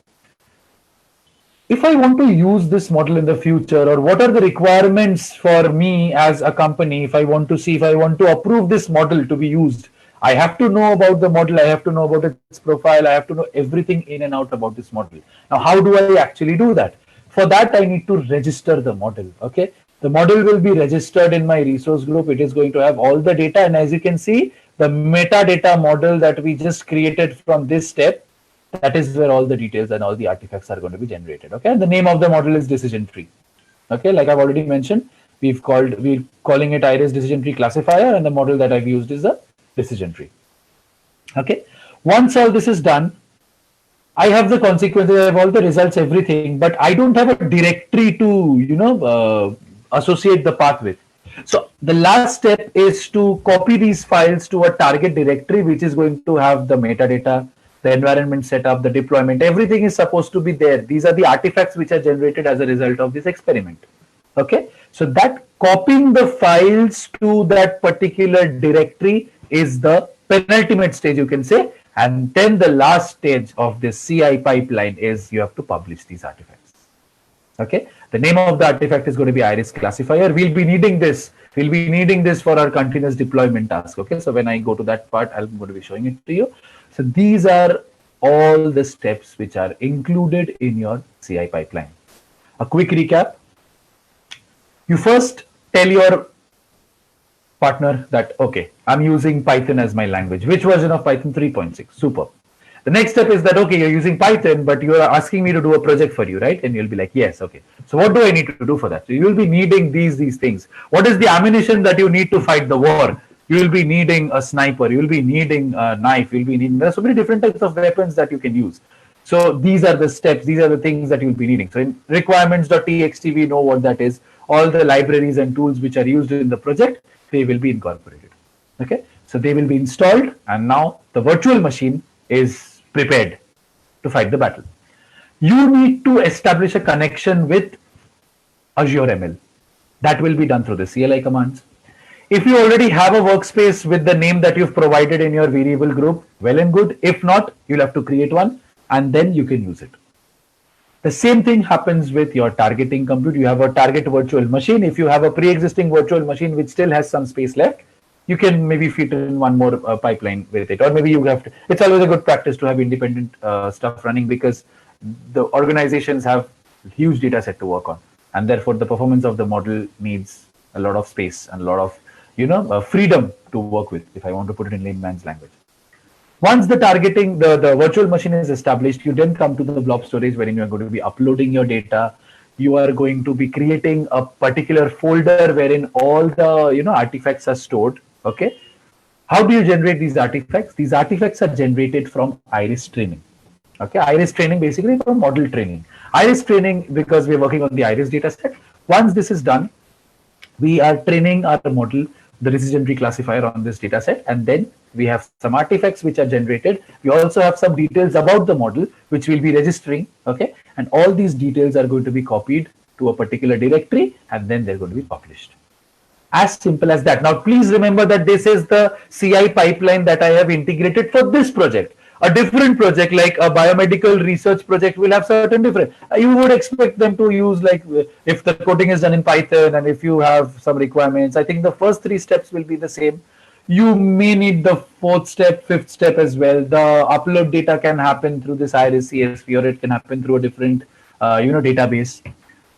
If I want to use this model in the future, or what are the requirements for me as a company, if I want to see, if I want to approve this model to be used, I have to know about the model, I have to know about its profile, I have to know everything in and out about this model. Now, how do I actually do that? For that, I need to register the model. Okay, the model will be registered in my resource group. It is going to have all the data, and as you can see, the metadata model that we just created from this step, that is where all the details and all the artifacts are going to be generated. Okay, and the name of the model is decision tree. Okay, like I've already mentioned, we're calling it iris decision tree classifier, and the model that I've used is a decision tree. Okay, once all this is done, I have the consequences, I have all the results, everything, but I don't have a directory to associate the path with. So the last step is to copy these files to a target directory, which is going to have the metadata, the environment setup, the deployment, everything is supposed to be there. These are the artifacts which are generated as a result of this experiment. Okay, so that copying the files to that particular directory is the penultimate stage, you can say. And then the last stage of this CI pipeline is you have to publish these artifacts. Okay, the name of the artifact is going to be iris classifier. We'll be needing this. We'll be needing this for our continuous deployment task. Okay, so when I go to that part, I'm going to be showing it to you. So these are all the steps which are included in your CI pipeline. A quick recap. You first tell your partner that, okay, I'm using Python as my language. Which version of Python? 3.6. Super. The next step is that, okay, you're using Python, but you are asking me to do a project for you, right? And you'll be like, yes, okay. So what do I need to do for that? So you'll be needing these things. What is the ammunition that you need to fight the war? You will be needing a sniper. You will be needing a knife. You'll be needing, there are so many different types of weapons that you can use. So these are the steps. These are the things that you'll be needing. So in requirements.txt, we know what that is. All the libraries and tools which are used in the project, they will be incorporated. Okay, so they will be installed, and now the virtual machine is prepared to fight the battle. You need to establish a connection with Azure ML. That will be done through the CLI commands. If you already have a workspace with the name that you've provided in your variable group, well and good. If not, you'll have to create one, and then you can use it. The same thing happens with your targeting compute. You have a target virtual machine. If you have a pre-existing virtual machine which still has some space left, you can maybe fit in one more pipeline with it, or maybe you have to. It's always a good practice to have independent stuff running, because the organizations have huge data set to work on, and therefore the performance of the model needs a lot of space and a lot of freedom to work with, if I want to put it in layman's language. Once the targeting, the virtual machine is established, you then come to the blob storage, wherein you are going to be uploading your data. You are going to be creating a particular folder wherein all the artifacts are stored. Okay. How do you generate these artifacts? These artifacts are generated from iris training. Okay, iris training basically from model training. Iris training, because we're working on the iris data set. Once this is done, we are training our model, the decision tree classifier, on this data set, and then we have some artifacts which are generated. We also have some details about the model which we'll be registering. Okay, and all these details are going to be copied to a particular directory, and then they're going to be published. As simple as that. Now, please remember that this is the CI pipeline that I have integrated for this project. A different project, like a biomedical research project, will have certain different. You would expect them to use, like, if the coding is done in Python and if you have some requirements, I think the first 3 steps will be the same. You may need the 4th step, 5th step as well. The upload data can happen through this iris CSV, or it can happen through a different, database.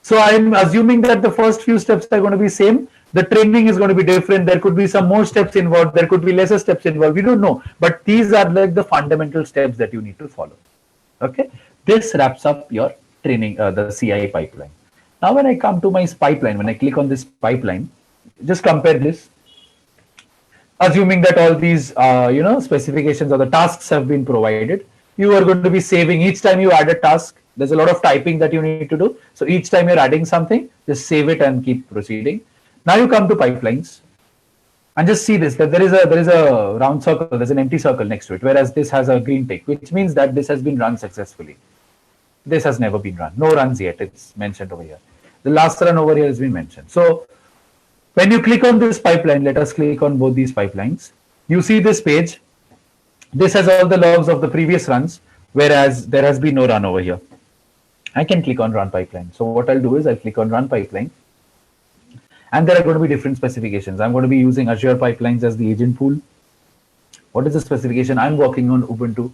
So I'm assuming that the first few steps are going to be same. The training is going to be different. There could be some more steps involved. There could be lesser steps involved. We don't know. But these are like the fundamental steps that you need to follow. Okay. This wraps up your training, the CI pipeline. Now, when I come to my pipeline, when I click on this pipeline, just compare this. Assuming that all these, specifications or the tasks have been provided, you are going to be saving each time you add a task. There's a lot of typing that you need to do. So each time you're adding something, just save it and keep proceeding. Now you come to pipelines, and just see this, that there is a round circle, there's an empty circle next to it, whereas this has a green tick, which means that this has been run successfully. This has never been run. No runs yet. It's mentioned over here. The last run over here has been mentioned. So when you click on this pipeline, let us click on both these pipelines. You see this page. This has all the logs of the previous runs, whereas there has been no run over here. I can click on run pipeline. So what I'll do is I'll click on run pipeline. And there are going to be different specifications. I'm going to be using Azure pipelines as the agent pool. What is the specification? I'm working on Ubuntu.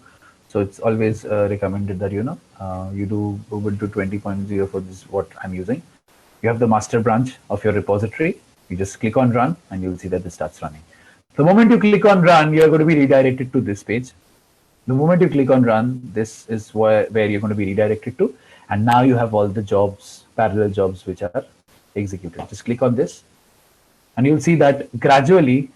So it's always recommended that, you do Ubuntu 20.0 for this, what I'm using. You have the master branch of your repository. You just click on run and you'll see that this starts running. The moment you click on run, you're going to be redirected to this page. The moment you click on run, this is where you're going to be redirected to. And now you have all the jobs, parallel jobs, which are executed. Just click on this and you'll see that gradually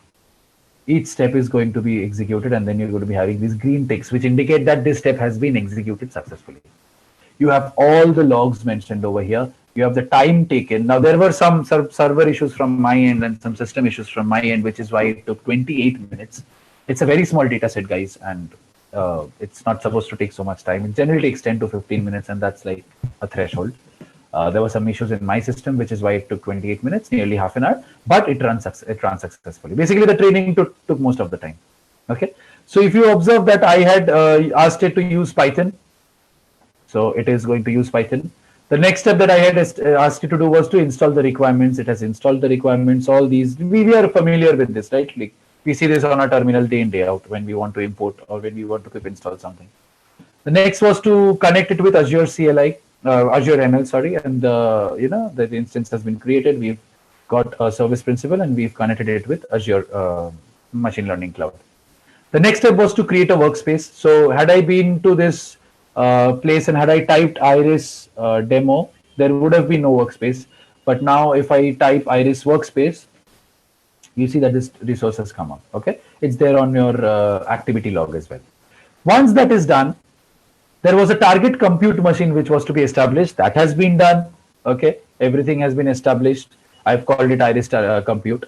each step is going to be executed, and then you're going to be having these green ticks which indicate that this step has been executed successfully. You have all the logs mentioned over here. You have the time taken. Now there were some server issues from my end and some system issues from my end, which is why it took 28 minutes. It's a very small data set, guys, and it's not supposed to take so much time. It generally takes 10 to 15 minutes, and that's like a threshold. There were some issues in my system, which is why it took 28 minutes, nearly half an hour, but it runs successfully. Basically, the training took most of the time. Okay. So if you observe that I had asked it to use Python, so it is going to use Python. The next step that I had asked it to do was to install the requirements. It has installed the requirements, all these. We are familiar with this, right? Like we see this on our terminal day in, day out when we want to import or when we want to pip install something. The next was to connect it with Azure CLI. Azure ML, sorry, and the instance has been created. We've got a service principal and we've connected it with Azure Machine Learning Cloud. The next step was to create a workspace. So had I been to this place and had I typed iris demo, there would have been no workspace. But now if I type iris workspace, you see that this resource has come up. Okay, it's there on your activity log as well. Once that is done, there was a target compute machine which was to be established. That has been done. Okay, everything has been established. I've called it iris compute.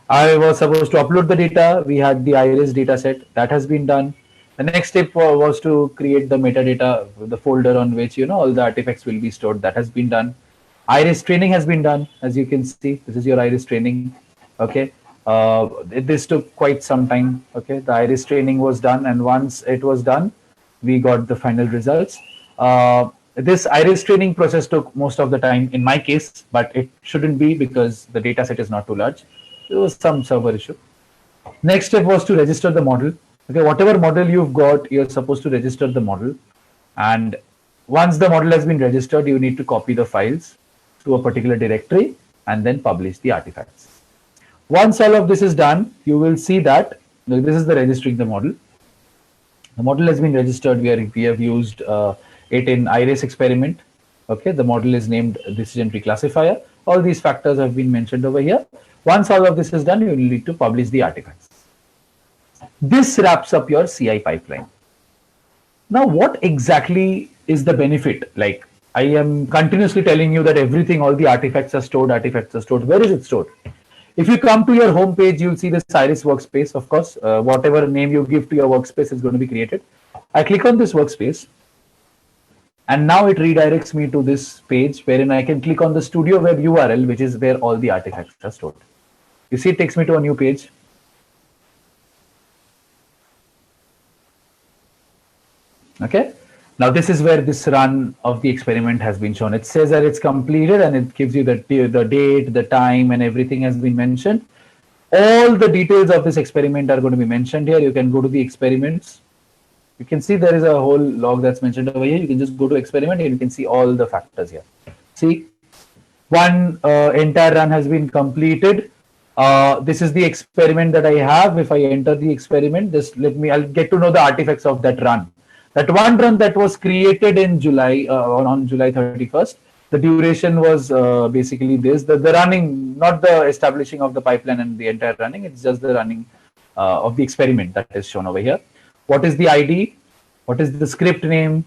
I was supposed to upload the data. We had the iris data set. That has been done. The next step was to create the metadata, the folder on which all the artifacts will be stored. That has been done. Iris training has been done. As you can see, this is your iris training. Okay, this took quite some time. Okay, the iris training was done, and once it was done, we got the final results. This iris training process took most of the time in my case, but it shouldn't be because the data set is not too large. There was some server issue. Next step was to register the model. Okay, whatever model you've got, you're supposed to register the model. And once the model has been registered, you need to copy the files to a particular directory and then publish the artifacts. Once all of this is done, you will see that this is the registering the model. The model has been registered. We have used it in iris experiment. Okay, the model is named decision tree classifier. All these factors have been mentioned over here. Once all of this is done, you will need to publish the artifacts. This wraps up your CI pipeline. Now, what exactly is the benefit? Like, I am continuously telling you that everything, all the artifacts are stored, Where is it stored? If you come to your home page, you'll see this Iris workspace. Of course, whatever name you give to your workspace is going to be created. I click on this workspace, and now it redirects me to this page wherein I can click on the studio web URL, which is where all the artifacts are stored. You see, it takes me to a new page. Okay. Now this is where this run of the experiment has been shown. It says that it's completed and it gives you the date, the time, and everything has been mentioned. All the details of this experiment are going to be mentioned here. You can go to the experiments. You can see there is a whole log that's mentioned over here. You can just go to experiment and you can see all the factors here. See, one entire run has been completed. This is the experiment that I have. If I enter the experiment, just I'll get to know the artifacts of that run. That one run that was created in July, on July 31st, the duration was basically this. The running, not the establishing of the pipeline and the entire running, it's just the running of the experiment that is shown over here. What is the ID? What is the script name?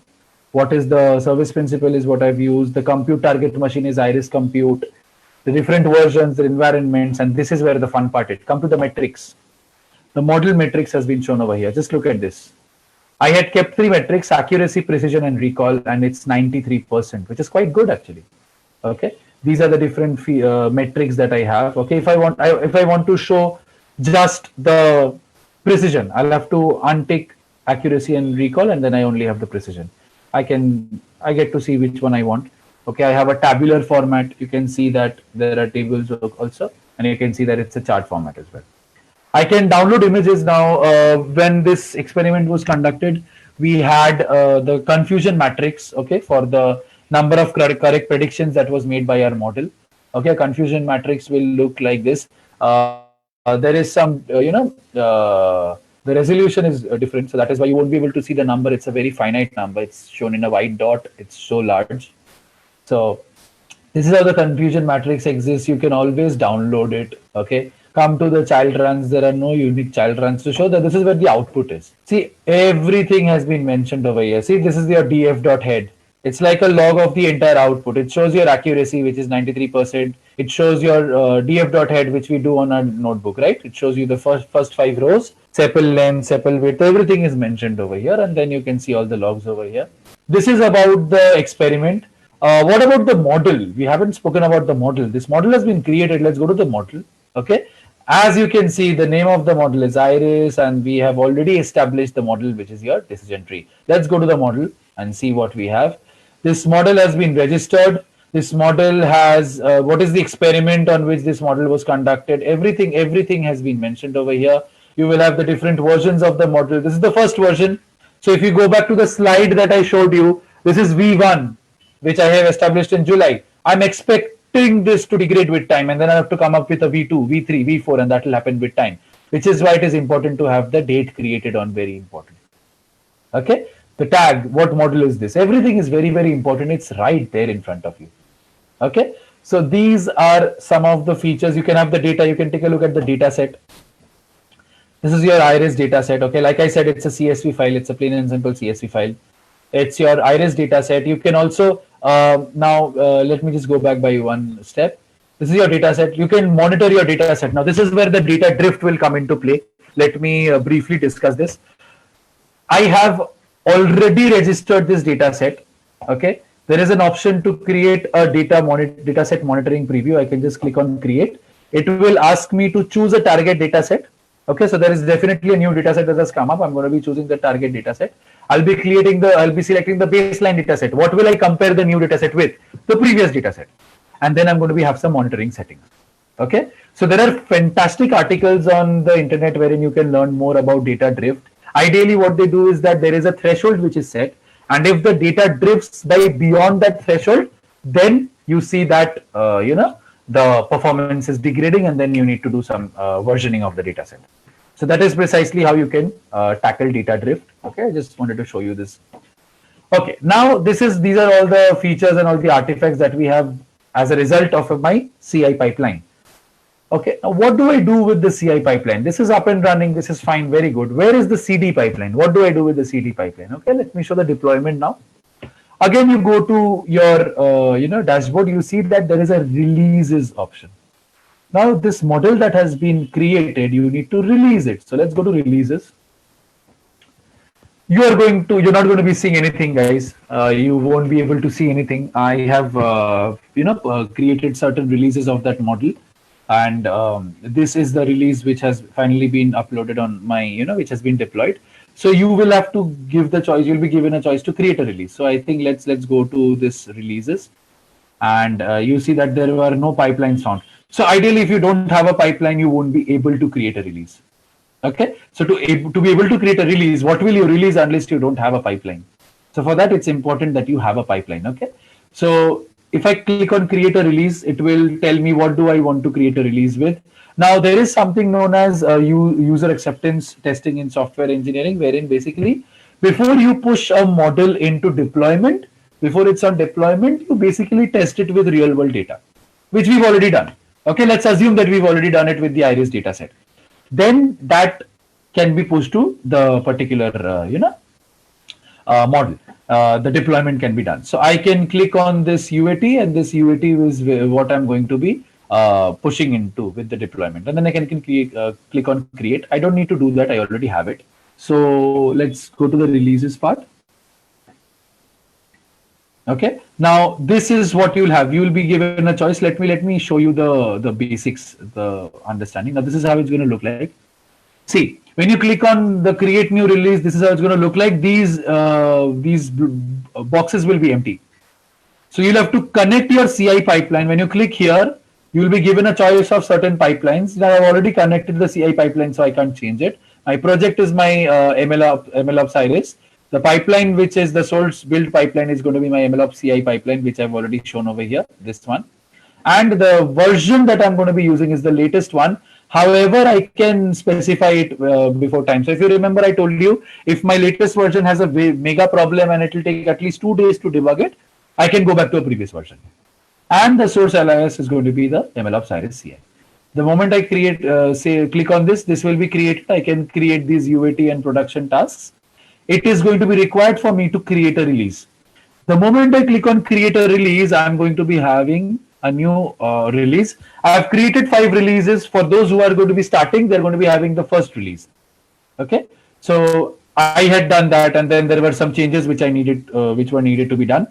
What is the service principal is what I've used. The compute target machine is Iris Compute. The different versions, the environments, and this is where the fun part is. Come to the metrics. The model metrics has been shown over here. Just look at this. I had kept 3 metrics: accuracy, precision, and recall, and it's 93%, which is quite good actually. Okay, these are the different metrics that I have. Okay, if I want to show just the precision, I'll have to untick accuracy and recall, and then I only have the precision. I get to see which one I want. Okay, I have a tabular format. You can see that there are tables also, and you can see that it's a chart format as well. I can download images now. When this experiment was conducted, we had the confusion matrix, okay, for the number of correct predictions that was made by our model. Okay, confusion matrix will look like this. There is some, the resolution is different, so that is why you won't be able to see the number. It's a very finite number. It's shown in a white dot. It's so large. So this is how the confusion matrix exists. You can always download it. Okay. Come to the child runs. There are no unique child runs to show that this is where the output is. See, everything has been mentioned over here. See, this is your df.head. It's like a log of the entire output. It shows your accuracy, which is 93%. It shows your df.head, which we do on our notebook, right? It shows you the first 5 rows, sepal length, sepal width, everything is mentioned over here. And then you can see all the logs over here. This is about the experiment. What about the model? We haven't spoken about the model. This model has been created. Let's go to the model. Okay. As you can see, the name of the model is Iris, and we have already established the model, which is your decision tree. Let's go to the model and see what we have. This model has been registered. This model has, what is the experiment on which this model was conducted? Everything has been mentioned over here. You will have the different versions of the model. This is the first version. So if you go back to the slide that I showed you, this is V1, which I have established in July. I'm expecting this to degrade with time, and then I have to come up with a V2, V3, V4, and that will happen with time, which is why it is important to have the date created on. Very important. Okay, the tag, what model is this? Everything is very, very important. It's right there in front of you. Okay, so these are some of the features. You can have the data. You can take a look at the data set. This is your Iris data set. Okay, like I said, it's a CSV file. It's a plain and simple CSV file. It's your Iris data set. You can also let me just go back by one step. This is your data set. You can monitor your data set. Now, this is where the data drift will come into play. Let me briefly discuss this. I have already registered this data set. Okay, there is an option to create a data set monitoring preview. I can just click on create. It will ask me to choose a target data set. Okay, so there is definitely a new data set that has come up. I'm going to be choosing the target data set. I'll be selecting the baseline data set. What will I compare the new data set with? The previous data set. And then I'm going to have some monitoring settings. Okay, so there are fantastic articles on the internet wherein you can learn more about data drift. Ideally, what they do is that there is a threshold which is set, and if the data drifts by beyond that threshold, then you see that the performance is degrading, and then you need to do some versioning of the data set. So that is precisely how you can tackle data drift. Okay, I just wanted to show you this. Okay, now these are all the features and all the artifacts that we have as a result of my CI pipeline. Okay, now what do I do with the CI pipeline? This is up and running. This is fine. Very good. Where is the CD pipeline? What do I do with the CD pipeline? Okay, let me show the deployment now. Again, you go to your dashboard. You see that there is a releases option. Now this model that has been created, you need to release it. So let's go to releases. You're not going to be seeing anything, guys. You won't be able to see anything. I have created certain releases of that model, and this is the release which has finally been uploaded on my which has been deployed. So you will have to give the choice. You'll be given a choice to create a release. So I think let's go to this releases, and you see that there were no pipelines found. So ideally, if you don't have a pipeline, you won't be able to create a release. Okay, so to be able to create a release, what will you release unless you don't have a pipeline? So for that, it's important that you have a pipeline. Okay, so if I click on create a release, it will tell me what do I want to create a release with. Now there is something known as user acceptance testing in software engineering, wherein basically before you push a model into deployment, before it's on deployment, you basically test it with real world data, which we've already done. Okay, let's assume that we've already done it with the iris dataset. Then that can be pushed to the particular model. The deployment can be done. So I can click on this UAT, and this UAT is what I'm going to be pushing into with the deployment. And then I can click on create. I don't need to do that. I already have it. So let's go to the releases part. Okay. Now this is what you'll have. You will be given a choice. Let me show you the basics, the understanding. Now this is how it's going to look like. See, when you click on the create new release, this is how it's going to look like. These boxes will be empty. So you'll have to connect your CI pipeline. When you click here, you will be given a choice of certain pipelines. Now I've already connected the CI pipeline, so I can't change it. My project is my MLOps Iris. The pipeline, which is the source build pipeline, is going to be my MLOps CI pipeline, which I've already shown over here, this one. And the version that I'm going to be using is the latest one. However, I can specify it before time. So if you remember, I told you, if my latest version has a mega problem and it will take at least 2 days to debug it, I can go back to a previous version. And the source alias is going to be the MLOps Iris CI. The moment I click on this, this will be created. I can create these UAT and production tasks. It is going to be required for me to create a release. The moment I click on create a release, I'm going to be having a new release. I've created 5 releases. For those who are going to be starting, they're going to be having the first release. Okay, so I had done that, and then there were some changes which were needed to be done.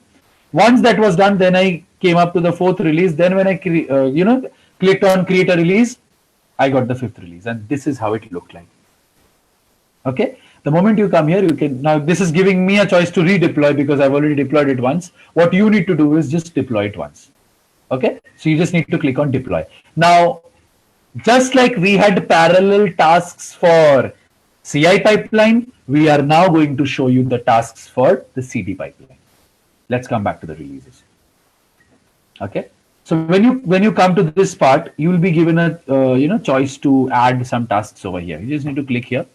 Once that was done, then I came up to the 4th release. Then when I clicked on create a release, I got the 5th release, and this is how it looked like. Okay, the moment you come here, you can now this is giving me a choice to redeploy because I've already deployed it once. What you need to do is just deploy it once. Okay, so you just need to click on deploy. Now, just like we had parallel tasks for CI pipeline, we are now going to show you the tasks for the CD pipeline. Let's come back to the releases. Okay, so when you come to this part, you will be given a choice to add some tasks over here. You just need to click here.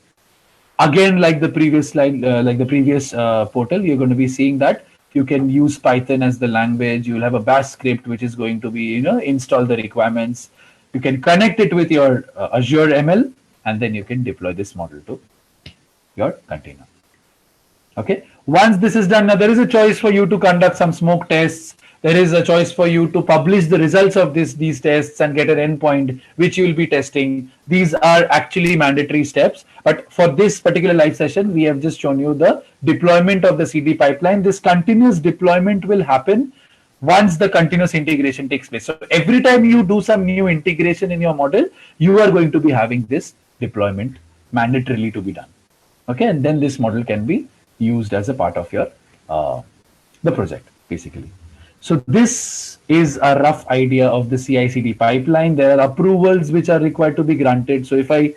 Again, like the previous slide, like the previous portal, you're going to be seeing that you can use Python as the language. You will have a bash script which is going to be install the requirements. You can connect it with your Azure ML, and then you can deploy this model to your container. Okay, once this is done, now there is a choice for you to conduct some smoke tests. There is a choice for you to publish the results of these tests and get an endpoint which you will be testing. These are actually mandatory steps, but for this particular live session, we have just shown you the deployment of the CD pipeline. This continuous deployment will happen once the continuous integration takes place. So every time you do some new integration in your model, you are going to be having this deployment mandatorily to be done. Okay, and then this model can be used as a part of your the project basically. So this is a rough idea of the CI/CD pipeline. There are approvals which are required to be granted. So if I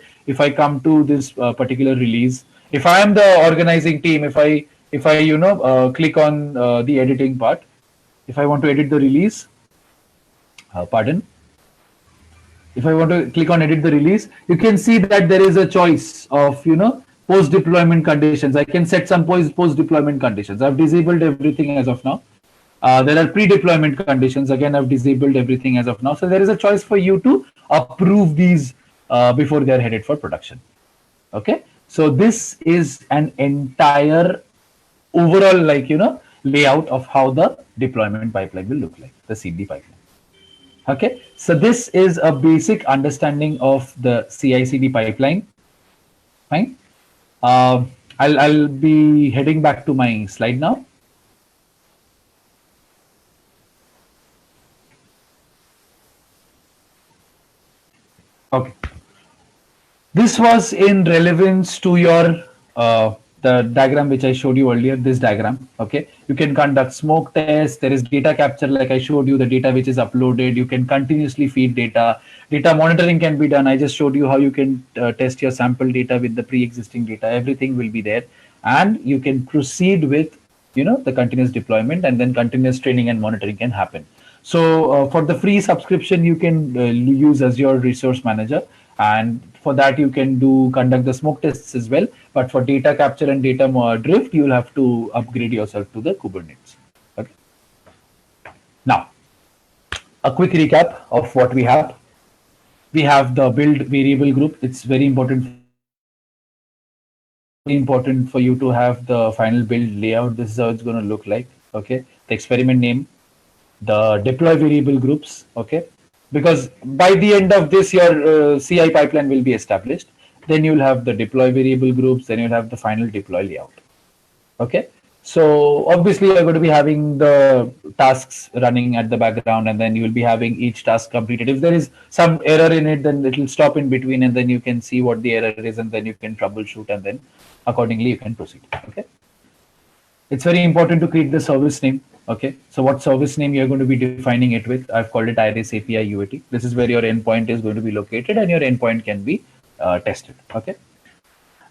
come to this particular release, if I am the organizing team, if I click on the editing part, if I want to edit the release, pardon, if I want to click on edit the release, you can see that there is a choice of post deployment conditions. I can set some post deployment conditions. I've disabled everything as of now. There are pre-deployment conditions. Again, I've disabled everything as of now. So there is a choice for you to approve these before they are headed for production. Okay. So this is an entire overall layout of how the deployment pipeline will look like, the CD pipeline. Okay. So this is a basic understanding of the CI/CD pipeline. Fine. I'll be heading back to my slide now. Okay. This was in relevance to your the diagram which I showed you earlier, this diagram. Okay. You can conduct smoke tests. There is data capture, like I showed you, the data which is uploaded. You can continuously feed data. Data monitoring can be done. I just showed you how you can test your sample data with the pre-existing data. Everything will be there. And you can proceed with the continuous deployment, and then continuous training and monitoring can happen. So for the free subscription, you can use Azure Resource Manager, and for that you can conduct the smoke tests as well. But for data capture and data drift, you'll have to upgrade yourself to the Kubernetes. Okay. Now, a quick recap of what we have. We have the build variable group. It's very important for you to have the final build layout. This is how it's going to look like. Okay. The experiment name, the deploy variable groups. Okay. Because by the end of this, your CI pipeline will be established. Then you'll have the deploy variable groups. Then you'll have the final deploy layout. Okay. So obviously you're going to be having the tasks running at the background, and then you will be having each task completed. If there is some error in it, then it will stop in between, and then you can see what the error is, and then you can troubleshoot, and then accordingly you can proceed. Okay. It's very important to create the service name. Okay. So what service name you're going to be defining it with? I've called it Iris API UAT. This is where your endpoint is going to be located, and your endpoint can be tested. Okay.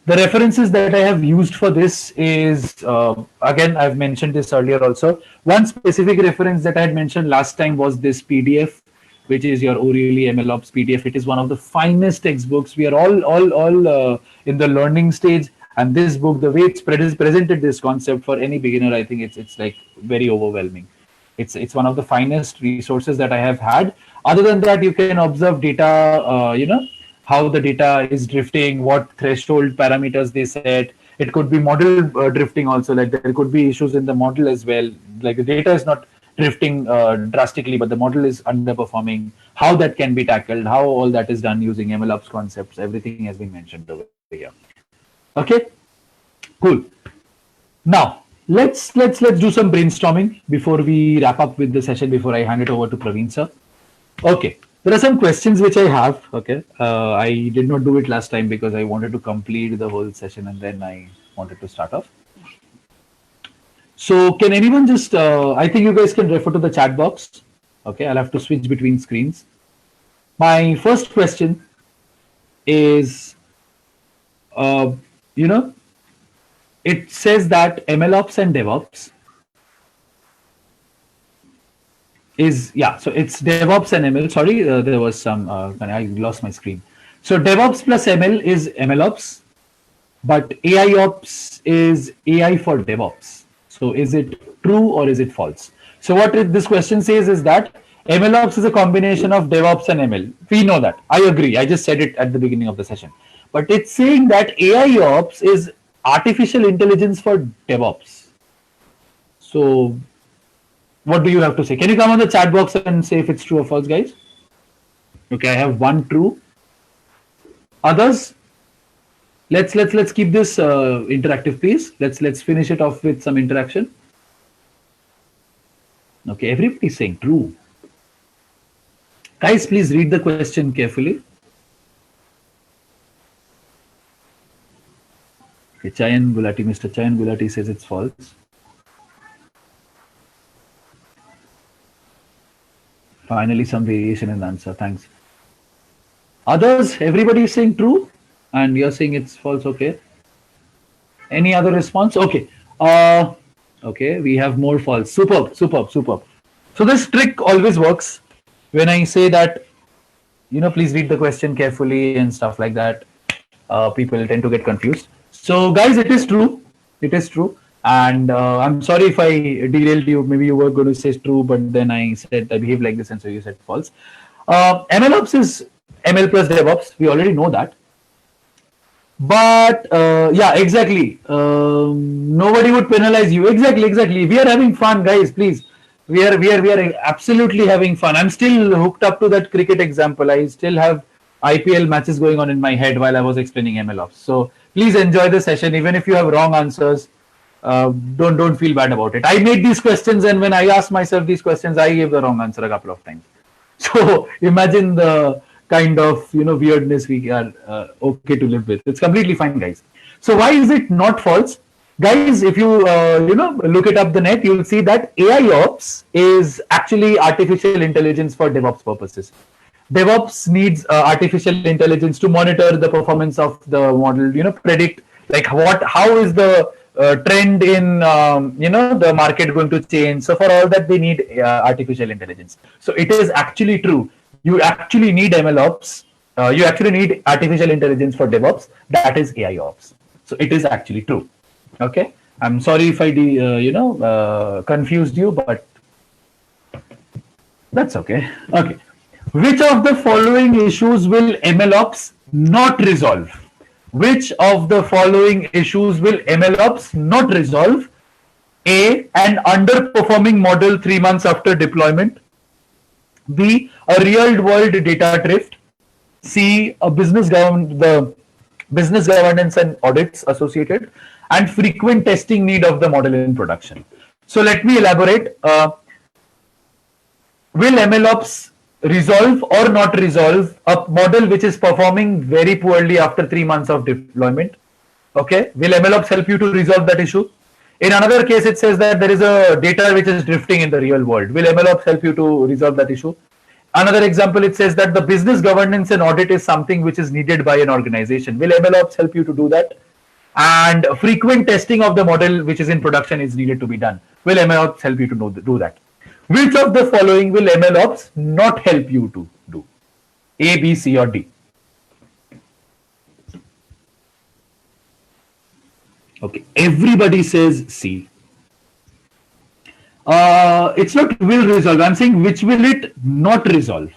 The references that I have used for this is, again, I've mentioned this earlier also. One specific reference that I had mentioned last time was this PDF, which is your O'Reilly MLOps PDF. It is one of the finest textbooks. We are all in the learning stage, and this book, the way it's presented this concept for any beginner, I think it's like very overwhelming. It's one of the finest resources that I have had. Other than that, you can observe data, how the data is drifting, what threshold parameters they set. It could be model drifting also, like there could be issues in the model as well. Like the data is not drifting drastically, but the model is underperforming. How that can be tackled, how all that is done using MLOps concepts, everything has been mentioned over here. Okay, cool. Now let's do some brainstorming before we wrap up with the session, before I hand it over to Praveen sir. Okay, there are some questions which I have. Okay, I did not do it last time because I wanted to complete the whole session, and then I wanted to start off. So can anyone just, I think you guys can refer to the chat box. Okay, I'll have to switch between screens. My first question is, it says that MLOps and DevOps is, yeah, so it's DevOps and ML. Sorry, there was some, I lost my screen. So DevOps plus ML is MLOps, but AIOps is AI for DevOps. So is it true or is it false? So what this question says is that MLOps is a combination of DevOps and ML. We know that. I agree. I just said it at the beginning of the session. But it's saying that AIOps is artificial intelligence for DevOps. So what do you have to say? Can you come on the chat box and say if it's true or false, guys? Okay, I have one true. Others? Let's keep this interactive, please. Let's finish it off with some interaction. Okay, everybody's saying true. Guys, please read the question carefully. Okay, Chayan Gulati, Mr. Chayan Gulati says it's false. Finally, some variation in the answer. Thanks. Others, everybody is saying true, and you're saying it's false. Okay. Any other response? Okay. Okay, we have more false. Superb, superb, superb. So this trick always works when I say that, please read the question carefully and stuff like that. People tend to get confused. So guys, it is true. It is true. And I'm sorry if I derailed you. Maybe you were going to say true, but then I said I behave like this, and so you said false. MLOps is ML plus DevOps. We already know that. But yeah, exactly. Nobody would penalize you. Exactly, exactly. We are having fun, guys. Please, we are absolutely having fun. I'm still hooked up to that cricket example. I still have IPL matches going on in my head while I was explaining MLOps. So please enjoy the session, even if you have wrong answers. Don't feel bad about it. I made these questions, and when I asked myself these questions, I gave the wrong answer a couple of times. So imagine the kind of weirdness we are okay to live with. It's completely fine, guys. So why is it not false, guys? If you look it up the net, you'll see that AIOps is actually artificial intelligence for DevOps purposes. DevOps needs artificial intelligence to monitor the performance of the model, predict like how is the trend in the market going to change. So for all that, they need artificial intelligence. So it is actually true. You actually need MLOps. You actually need artificial intelligence for DevOps. That is AIOps. So it is actually true. Okay. I'm sorry if I confused you, but that's okay. Okay. Which of the following issues will MLOps not resolve? Which of the following issues will MLOps not resolve? A, an underperforming model 3 months after deployment. B, a real world data drift. C, the business governance and audits associated, and frequent testing need of the model in production. So let me elaborate. Will MLOps resolve or not resolve a model which is performing very poorly after 3 months of deployment? Okay, will MLOps help you to resolve that issue? In another case, it says that there is a data which is drifting in the real world. Will MLOps help you to resolve that issue? Another example, it says that the business governance and audit is something which is needed by an organization. Will MLOps help you to do that? And frequent testing of the model which is in production is needed to be done. Will MLOps help you to do that? Which of the following will MLOps not help you to do? A, B, C, or D? Okay, everybody says C. It's not will resolve. I'm saying which will it not resolve?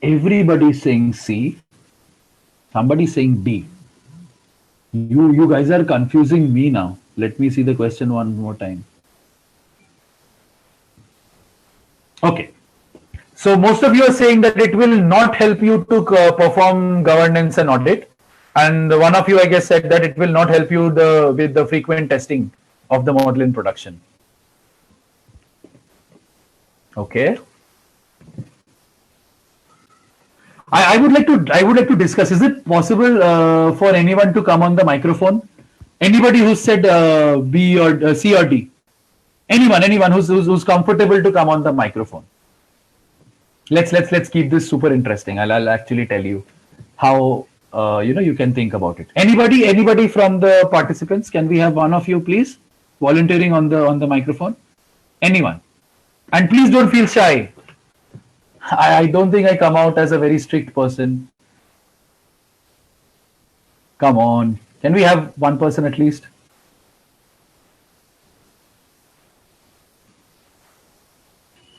Everybody saying C. Somebody saying D. You guys are confusing me now. Let me see the question one more time. Okay. So most of you are saying that it will not help you to perform governance and audit. And one of you, I guess, said that it will not help you with the frequent testing of the model in production. Okay. I would like to discuss. Is it possible for anyone to come on the microphone? Anybody who said B or C or D? Anyone who's comfortable to come on the microphone. Let's keep this super interesting. I'll actually tell you how you can think about it. Anybody from the participants? Can we have one of you, please, volunteering on the microphone? Anyone? And please don't feel shy. I don't think I come out as a very strict person. Come on. Can we have one person at least?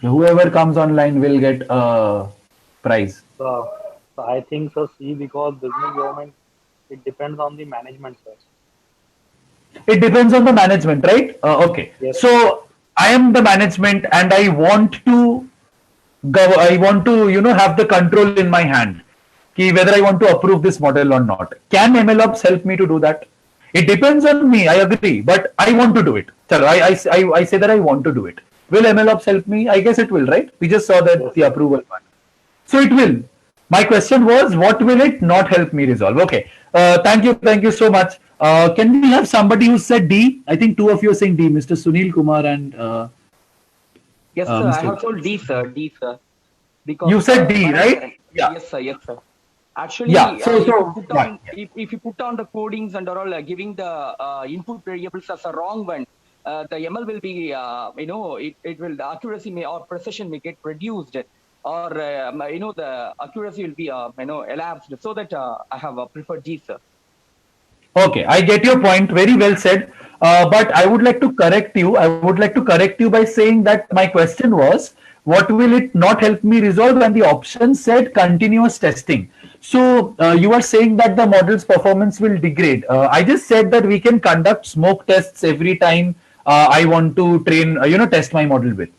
Whoever comes online will get a prize. So I think so C, because business government, it depends on the management, sir. It depends on the management, right? Okay. Yes. So I am the management and I want to have the control in my hand, whether I want to approve this model or not. Can MLOps help me to do that? It depends on me, I agree, but I want to do it. I say that I want to do it. Will MLOps help me? I guess it will, right? We just saw that the approval part. So it will. My question was, what will it not help me resolve? Okay. Thank you so much. Can we have somebody who said D? I think two of you are saying D, Mr. Sunil Kumar and Yes, sir. I Mr. have told D, sir. D, sir. Because You said D, right? Yeah. Yes, sir. Yes, sir. Actually, Yeah. if you put on the codings and all, giving the input variables as a wrong one, the ML will be, it will, the accuracy may or precision may get reduced, or the accuracy will be, elapsed. So that I have preferred D, sir. Okay, I get your point. Very well said. But I would like to correct you. I would like to correct you by saying that my question was, what will it not help me resolve? And the option said continuous testing. So you are saying that the model's performance will degrade. I just said that we can conduct smoke tests every time I want to train, test my model with.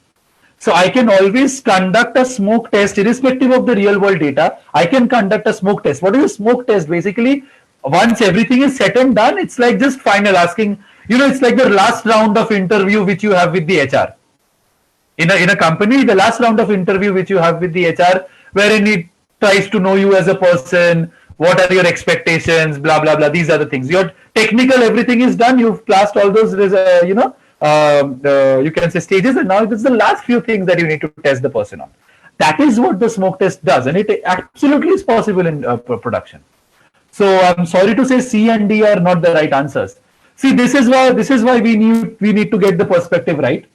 So I can always conduct a smoke test irrespective of the real world data. I can conduct a smoke test. What is a smoke test? Basically, once everything is set and done, it's like just final asking, it's like the last round of interview which you have with the HR. In a company, the last round of interview which you have with the HR, wherein it tries to know you as a person, what are your expectations, blah, blah, blah. These are the things. Your technical, everything is done. You've passed all those, you can say stages, and now it's the last few things that you need to test the person on. That is what the smoke test does, and it absolutely is possible in production. So I'm sorry to say C and D are not the right answers. See, this is why we need to get the perspective right.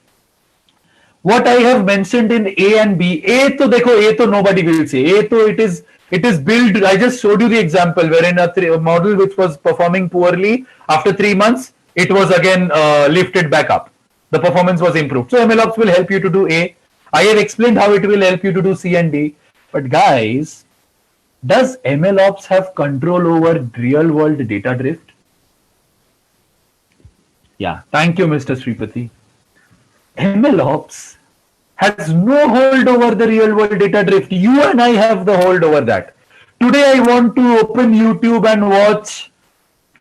What I have mentioned in A and B, A to nobody will say. A to it is built. I just showed you the example wherein a model which was performing poorly after 3 months, it was again lifted back up. The performance was improved. So MLOps will help you to do A. I have explained how it will help you to do C and D. But guys, does MLOps have control over real world data drift? Yeah, thank you, Mr. Sripati. MLOps has no hold over the real world data drift. You and I have the hold over that. Today I want to open YouTube and watch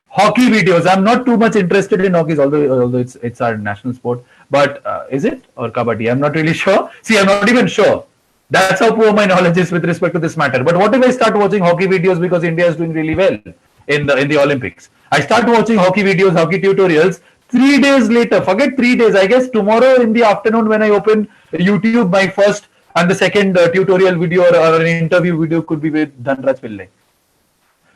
hockey videos. I'm not too much interested in hockey, although it's our national sport. But is it or kabaddi? I'm not really sure. See, I'm not even sure. That's how poor my knowledge is with respect to this matter. But what if I start watching hockey videos because India is doing really well in the Olympics? I start watching hockey videos, hockey tutorials. 3 days later, forget 3 days. I guess tomorrow in the afternoon when I open YouTube, my first and the second tutorial video or an interview video could be with Dhanraj Pillai.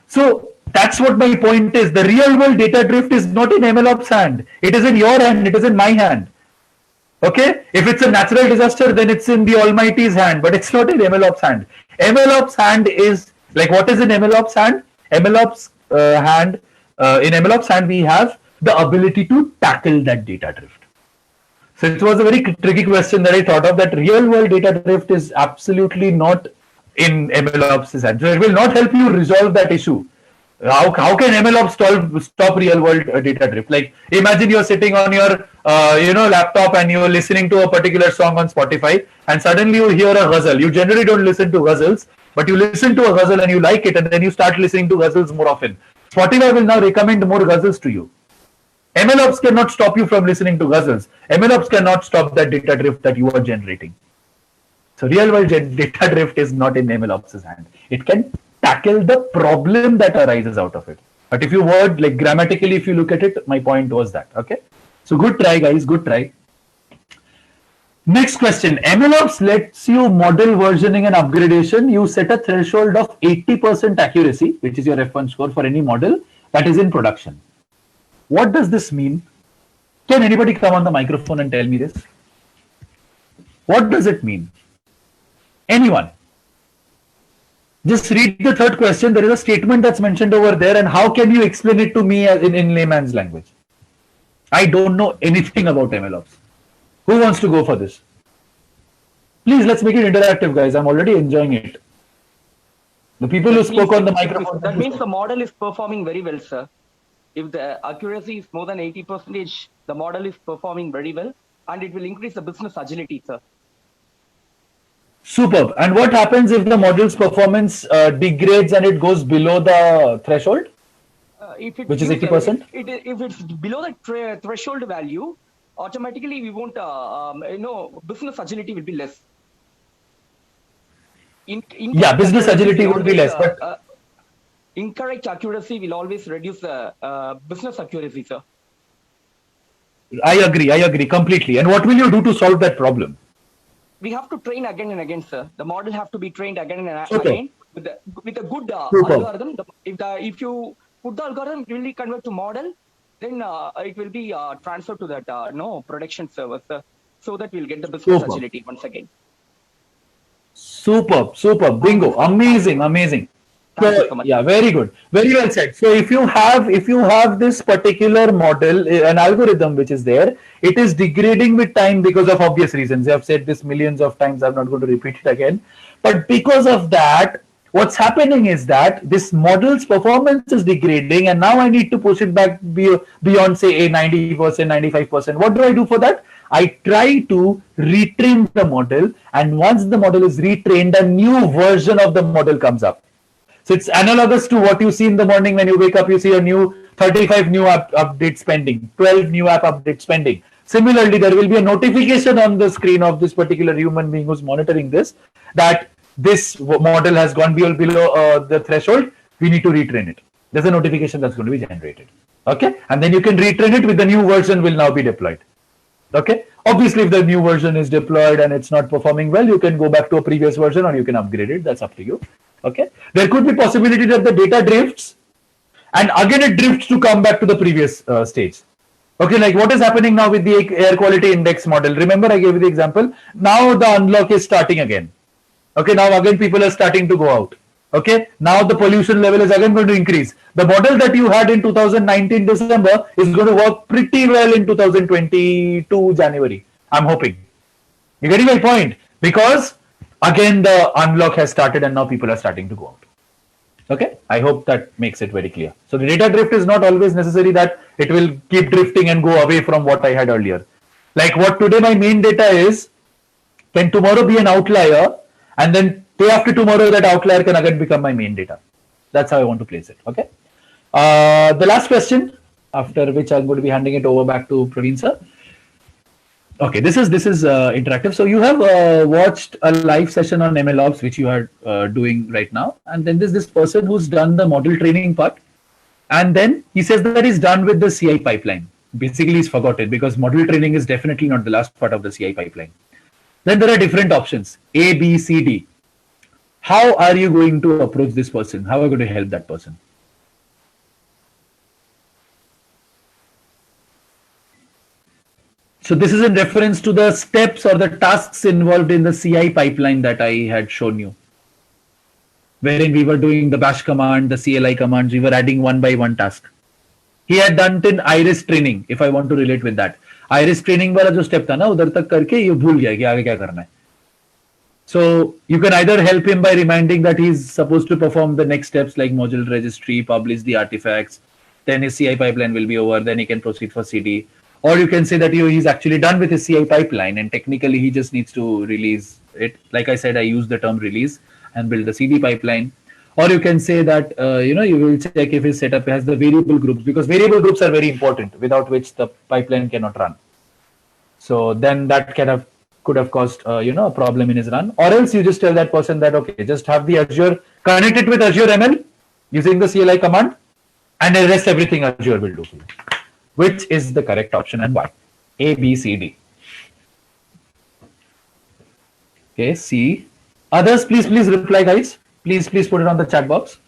So that's what my point is. The real world data drift is not in MLOps hand. It is in your hand. It is in my hand. Okay, if it's a natural disaster, then it's in the Almighty's hand, but it's not in MLOps hand. MLOps hand is like, what is in MLOps hand? MLOps hand, in MLOps hand, we have the ability to tackle that data drift. So it was a very tricky question that I thought of, that real world data drift is absolutely not in MLOps hand. So it will not help you resolve that issue. How can MLOps stop real world data drift? Like, imagine you're sitting on your laptop and you're listening to a particular song on Spotify, and suddenly you hear a ghazal. You generally don't listen to ghazals, but you listen to a ghazal and you like it, and then you start listening to ghazals more often. Spotify will now recommend more ghazals to you. MLOps cannot stop you from listening to ghazals. MLOps cannot stop that data drift that you are generating. So real world data drift is not in MLOps' hand. It can tackle the problem that arises out of it. But if you word, like grammatically, if you look at it, my point was that. Okay. So good try, guys. Good try. Next question. MLOps lets you model versioning and upgradation. You set a threshold of 80% accuracy, which is your F1 score for any model that is in production. What does this mean? Can anybody come on the microphone and tell me this? What does it mean? Anyone? Just read the third question. There is a statement that's mentioned over there, and how can you explain it to me in layman's language? I don't know anything about MLOps. Who wants to go for this? Please, let's make it interactive, guys. I'm already enjoying it. The people who spoke on the microphone. That means the model is performing very well, sir. If the accuracy is more than 80%, the model is performing very well, and it will increase the business agility, sir. Superb. And what happens if the model's performance degrades and it goes below the threshold? Which is 80%? If it's below the threshold value, automatically we won't, business agility will be less. Business agility will be less. But incorrect accuracy will always reduce the business accuracy, sir. I agree completely. And what will you do to solve that problem? We have to train again and again, sir. The model have to be trained again and Super. again with a good Super. algorithm. If you put the algorithm, it will be convert to model, then it will be transferred to that production server, sir, so that we'll get the business Super. agility once again. Superb, bingo, amazing. Thank you so much. Yeah, very good, very well said. So if you have this particular model, an algorithm which is there, it is degrading with time because of obvious reasons. I have said this millions of times. I'm not going to repeat it again. But because of that, what's happening is that this model's performance is degrading, and now I need to push it back beyond say a 90%, 95%. What do I do for that? I try to retrain the model, and once the model is retrained, a new version of the model comes up. So it's analogous to what you see in the morning when you wake up. You see a new 35 new app updates pending, 12 new app updates pending. Similarly, there will be a notification on the screen of this particular human being who's monitoring this that this model has gone below the threshold. We need to retrain it. There's a notification that's going to be generated. Okay, and then you can retrain it with the new version will now be deployed. Okay, obviously if the new version is deployed and it's not performing well, you can go back to a previous version or you can upgrade it. That's up to you. Okay, there could be possibility that the data drifts and again it drifts to come back to the previous stage. Okay, like what is happening now with the air quality index model? Remember I gave you the example. Now the unlock is starting again. Okay, now again people are starting to go out. Okay, now the pollution level is again going to increase. The model that you had in 2019 December is going to work pretty well in 2022 January. I'm hoping. You getting my point? Because again the unlock has started and now people are starting to go out. Okay, I hope that makes it very clear. So the data drift is not always necessary that it will keep drifting and go away from what I had earlier. Like what today my main data is, can tomorrow be an outlier, and then day after tomorrow that outlier can again become my main data. That's how I want to place it. Okay. The last question, after which I'm going to be handing it over back to Praveen sir. Okay, this is interactive. So you have watched a live session on MLOps, which you are doing right now, and then there's this person who's done the model training part, and then he says that he's done with the CI pipeline. Basically, he's forgotten because model training is definitely not the last part of the CI pipeline. Then there are different options, A, B, C, D. How are you going to approach this person? How are you going to help that person? So this is in reference to the steps or the tasks involved in the CI pipeline that I had shown you, wherein we were doing the bash command, the CLI commands, we were adding one by one task. He had done it in iris training, if I want to relate with that. Iris training वाला जो step था ना उधर तक करके ये भूल गया कि आगे क्या करना है. So you can either help him by reminding that he's supposed to perform the next steps like module registry, publish the artifacts, then his CI pipeline will be over, then he can proceed for CD. Or you can say that he's actually done with his CI pipeline and technically he just needs to release it. Like I said, I use the term release and build the CD pipeline. Or you can say that, you will check if his setup has the variable groups, because variable groups are very important, without which the pipeline cannot run. So then that could have caused, a problem in his run. Or else you just tell that person that, okay, just have the Azure, connect it with Azure ML using the CLI command, and the rest everything Azure will do for you. Which is the correct option and why? A, B, C, D. Okay, C. Others, please reply, guys. Please put it on the chat box.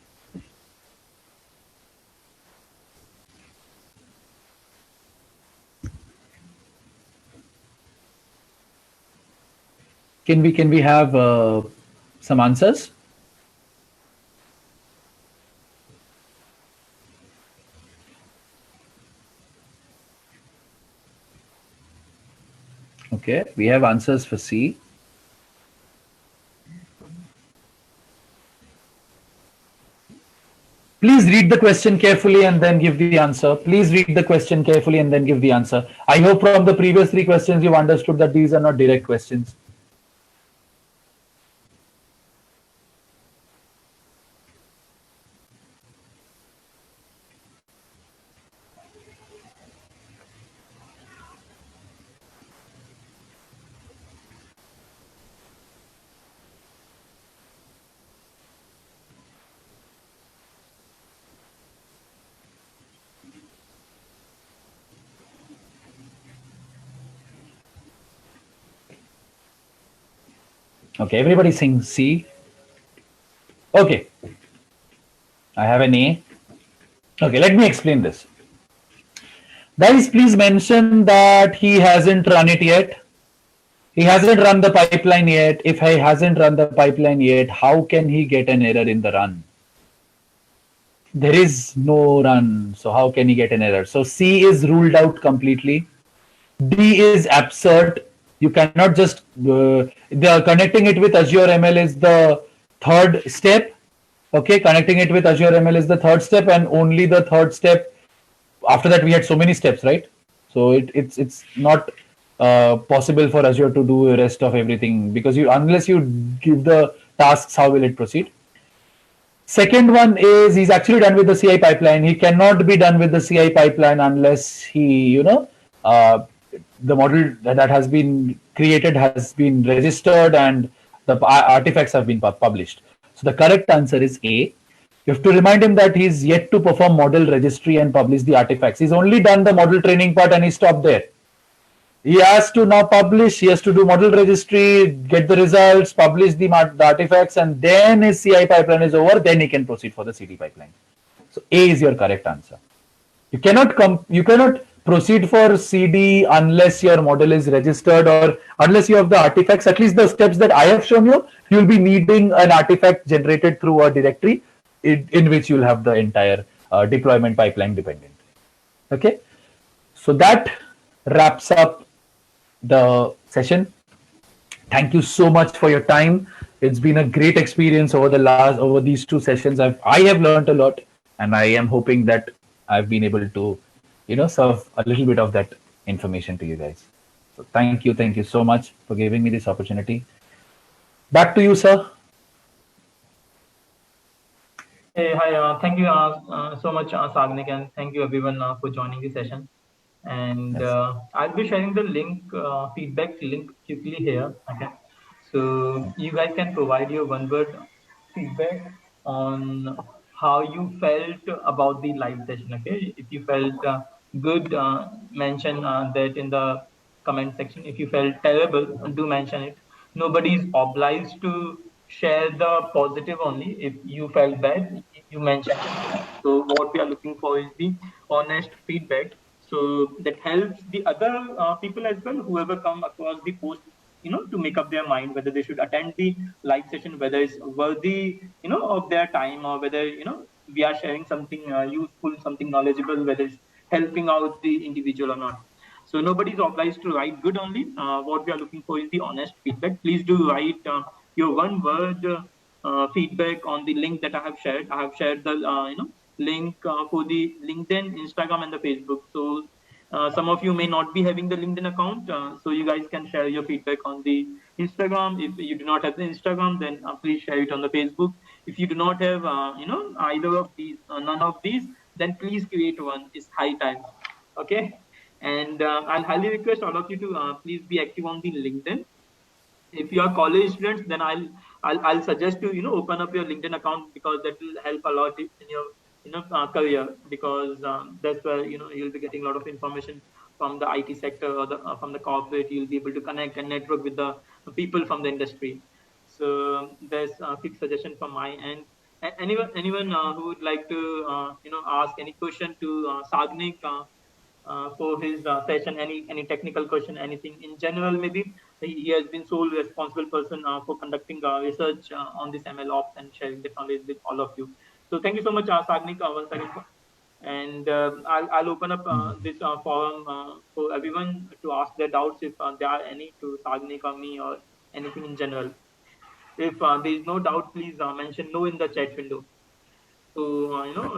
Can we have some answers? Okay, we have answers for C. Please read the question carefully and then give the answer. Please read the question carefully and then give the answer. I hope from the previous 3 questions you've understood that these are not direct questions. Okay, everybody sings C. Okay, I have an A. Okay, let me explain this. Guys, please mention that he hasn't run it yet. He hasn't run the pipeline yet. If he hasn't run the pipeline yet, how can he get an error in the run? There is no run, so how can he get an error? So C is ruled out completely. D is absurd. You cannot just the connecting it with Azure ML is the third step. Okay, connecting it with Azure ML is the third step, and only the third step. After that, we had so many steps, right? So it's not possible for Azure to do the rest of everything, because you, unless you give the tasks, how will it proceed? Second one is he's actually done with the CI pipeline. He cannot be done with the CI pipeline unless he, uh, the model that has been created has been registered and the artifacts have been published. So the correct answer is A. You have to remind him that he's yet to perform model registry and publish the artifacts. He's only done the model training part and he stopped there. He has to now publish, he has to do model registry, get the results, publish the artifacts, and then his CI pipeline is over, then he can proceed for the CD pipeline. So A is your correct answer. You cannot proceed for CD unless your model is registered or unless you have the artifacts. At least the steps that I have shown you, you'll be needing an artifact generated through a directory in which you'll have the entire deployment pipeline dependent. Okay, so that wraps up the session. Thank you so much for your time. It's been a great experience over these two sessions. I have learned a lot, and I am hoping that I've been able to, serve a little bit of that information to you guys. So thank you so much for giving me this opportunity. Back to you, sir. Hey, hi. Thank you so much, Sagnik, and thank you everyone for joining the session. And I'll be sharing the link, feedback link quickly here. Okay, so you guys can provide your one-word feedback on how you felt about the live session. Okay, if you felt good, mention that in the comment section. If you felt terrible, do mention it. Nobody is obliged to share the positive only. If you felt bad, you mention it. So what we are looking for is the honest feedback, so that helps the other people as well, whoever come across the post, to make up their mind whether they should attend the live session, whether it's worthy, of their time, or whether, we are sharing something useful, something knowledgeable, whether it's helping out the individual or not. So nobody's obliged to write good only. What we are looking for is the honest feedback. Please do write your one word feedback on the link that I have shared. I have shared the link for the LinkedIn, Instagram, and the Facebook. So some of you may not be having the LinkedIn account, so you guys can share your feedback on the Instagram. If you do not have the Instagram, then please share it on the Facebook. If you do not have, either of these, none of these, then please create one. It's high time. Okay, and I'll highly request all of you to please be active on the LinkedIn. If you are college students, then I'll suggest to open up your LinkedIn account, because that will help a lot in your career, because that's where you'll be getting a lot of information from the IT sector or from the corporate. You'll be able to connect and network with the people from the industry. So there's a quick suggestion from my end. Anyone who would like to ask any question to Sagnik for his session, any technical question, anything in general, maybe. He has been sole responsible person for conducting research on this MLOps and sharing the knowledge with all of you. So thank you so much, Sagnik, once again. And I'll open up this forum for everyone to ask their doubts, if there are any, to Sagnik or me, or anything in general. If there is no doubt, please mention no in the chat window. So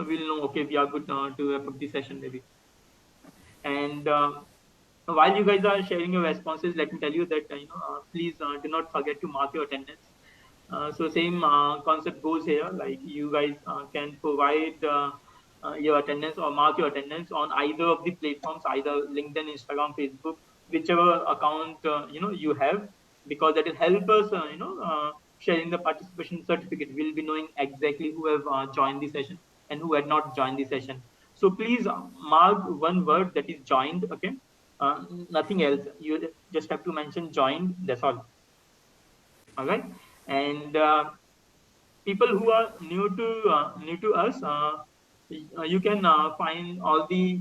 we'll know, okay, we are good to wrap up the session maybe. And while you guys are sharing your responses, let me tell you that please do not forget to mark your attendance. So same concept goes here. Like, you guys can provide your attendance or mark your attendance on either of the platforms, either LinkedIn, Instagram, Facebook, whichever account you have, because that will help us sharing the participation certificate. We'll be knowing exactly who have joined the session and who had not joined the session. So please mark one word, that is joined. Okay, nothing else. You just have to mention joined. That's all. All right, and people who are new to us, you can find all the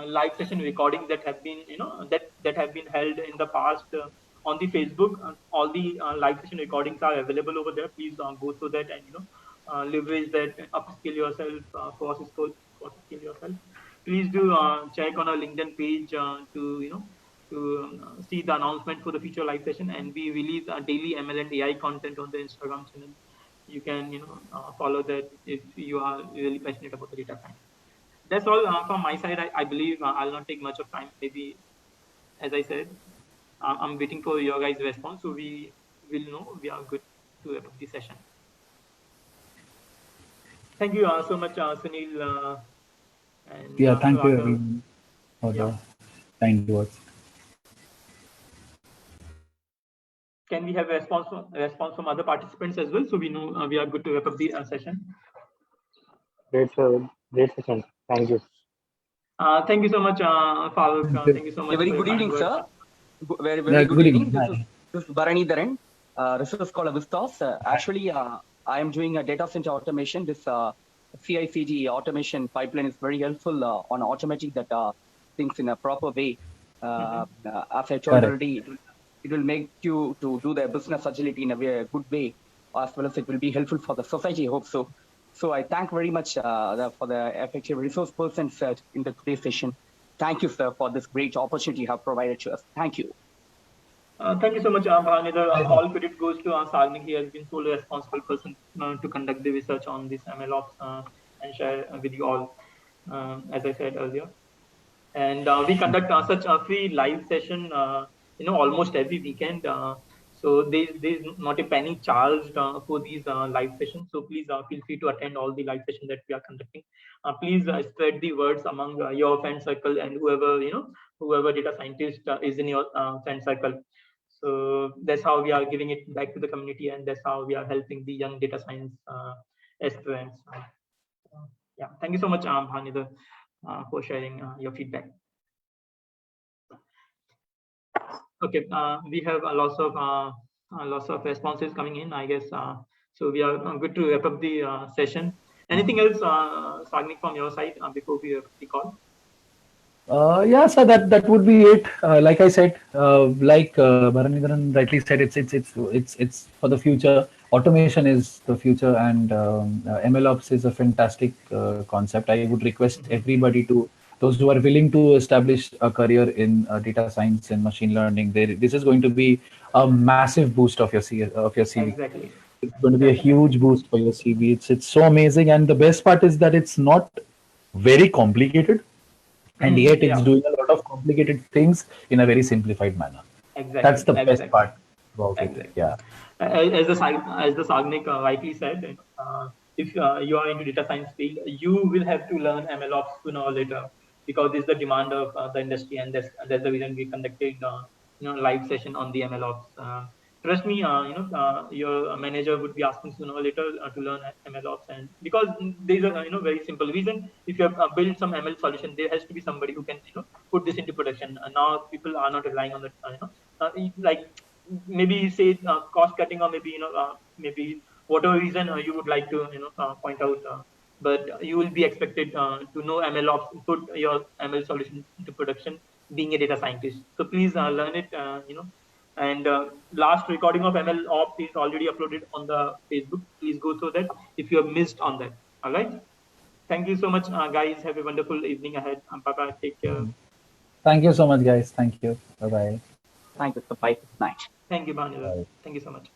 live session recordings that have been that have been held in the past on the Facebook. All the live session recordings are available over there. Please go through that and leverage that, upskill yourself, cross skill yourself. Please do check on our LinkedIn page to see the announcement for the future live session, and we release daily ML and AI content on the Instagram channel. You can follow that if you are really passionate about the data science. That's all from my side. I believe I'll not take much of time. Maybe, as I said, I'm waiting for your guys' response, so we will know we are good to wrap up the session. Thank you so much, Sunil. And Yeah, thank you Raghav. everyone for Yeah. the kind words. Can we have a response from other participants as well, so we know we are good to wrap up the session? Great session. Thank you. Thank you so much, Farooq. Thank you so much. A very for your good kind evening, words. sir. Very Yeah, good good evening. evening. This is Bharani Dharan, research scholar Vistas. Actually, I am doing a data center automation. This CI/CD automation pipeline is very helpful on automating that things in a proper way. As I told Correct. already, it will make you to do the business agility in a good way, as well as it will be helpful for the society. I hope so. So I thank very much for the effective resource persons in the today's session. Thank you, sir, for this great opportunity you have provided to us. Thank you. Thank you so much, Bharanidhar. All credit goes to Sagnik. He has been solely responsible person to conduct the research on this MLOps and share with you all, as I said earlier. And we conduct such a free live session, almost every weekend. So there's not a penny charged for these live sessions. So please feel free to attend all the live sessions that we are conducting. Please spread the words among your friend circle and whoever data scientist is in your friend circle. So that's how we are giving it back to the community, and that's how we are helping the young data science aspirants. Yeah, thank you so much, Bhanidhar, for sharing your feedback. Okay, we have lots of responses coming in, I guess. So we are good to wrap up the session. Anything else, Sagnik, from your side before we wrap up the call? Yeah, so that would be it. Like I said, like Bharanidharan rightly said, it's for the future. Automation is the future, and MLOps is a fantastic concept. I would request everybody those who are willing to establish a career in data science and machine learning. This is going to be a massive boost of your CV. Exactly. It's going to be a Definitely. huge boost for your CV. It's so amazing, and the best part is that it's not very complicated, and yet it's Yeah. doing a lot of complicated things in a very simplified manner. That's Exactly. the best Exactly. part about it. Exactly. Yeah. As the Sagnik rightly said, if you are into data science field, you will have to learn MLOps sooner or later, because this is the demand of the industry, and that's the reason we conducted live session on the MLOps. Trust me, your manager would be asking sooner or later to learn MLOps, and because there's a very simple reason. If you have built some ML solution, there has to be somebody who can put this into production. And now people are not relying on the like maybe say cost cutting, or maybe whatever reason you would like to point out, but you will be expected to know MLOps, put your ML solution into production, being a data scientist. So please learn it, and last recording of MLOps is already uploaded on the Facebook. Please go through that if you have missed on that. All right, thank you so much, guys. Have a wonderful evening ahead. Bye bye, take care. Thank you so much, guys. Thank you. Bye bye. Thank you. Bye. Night. Thank you, Bhanila. Thank you so much.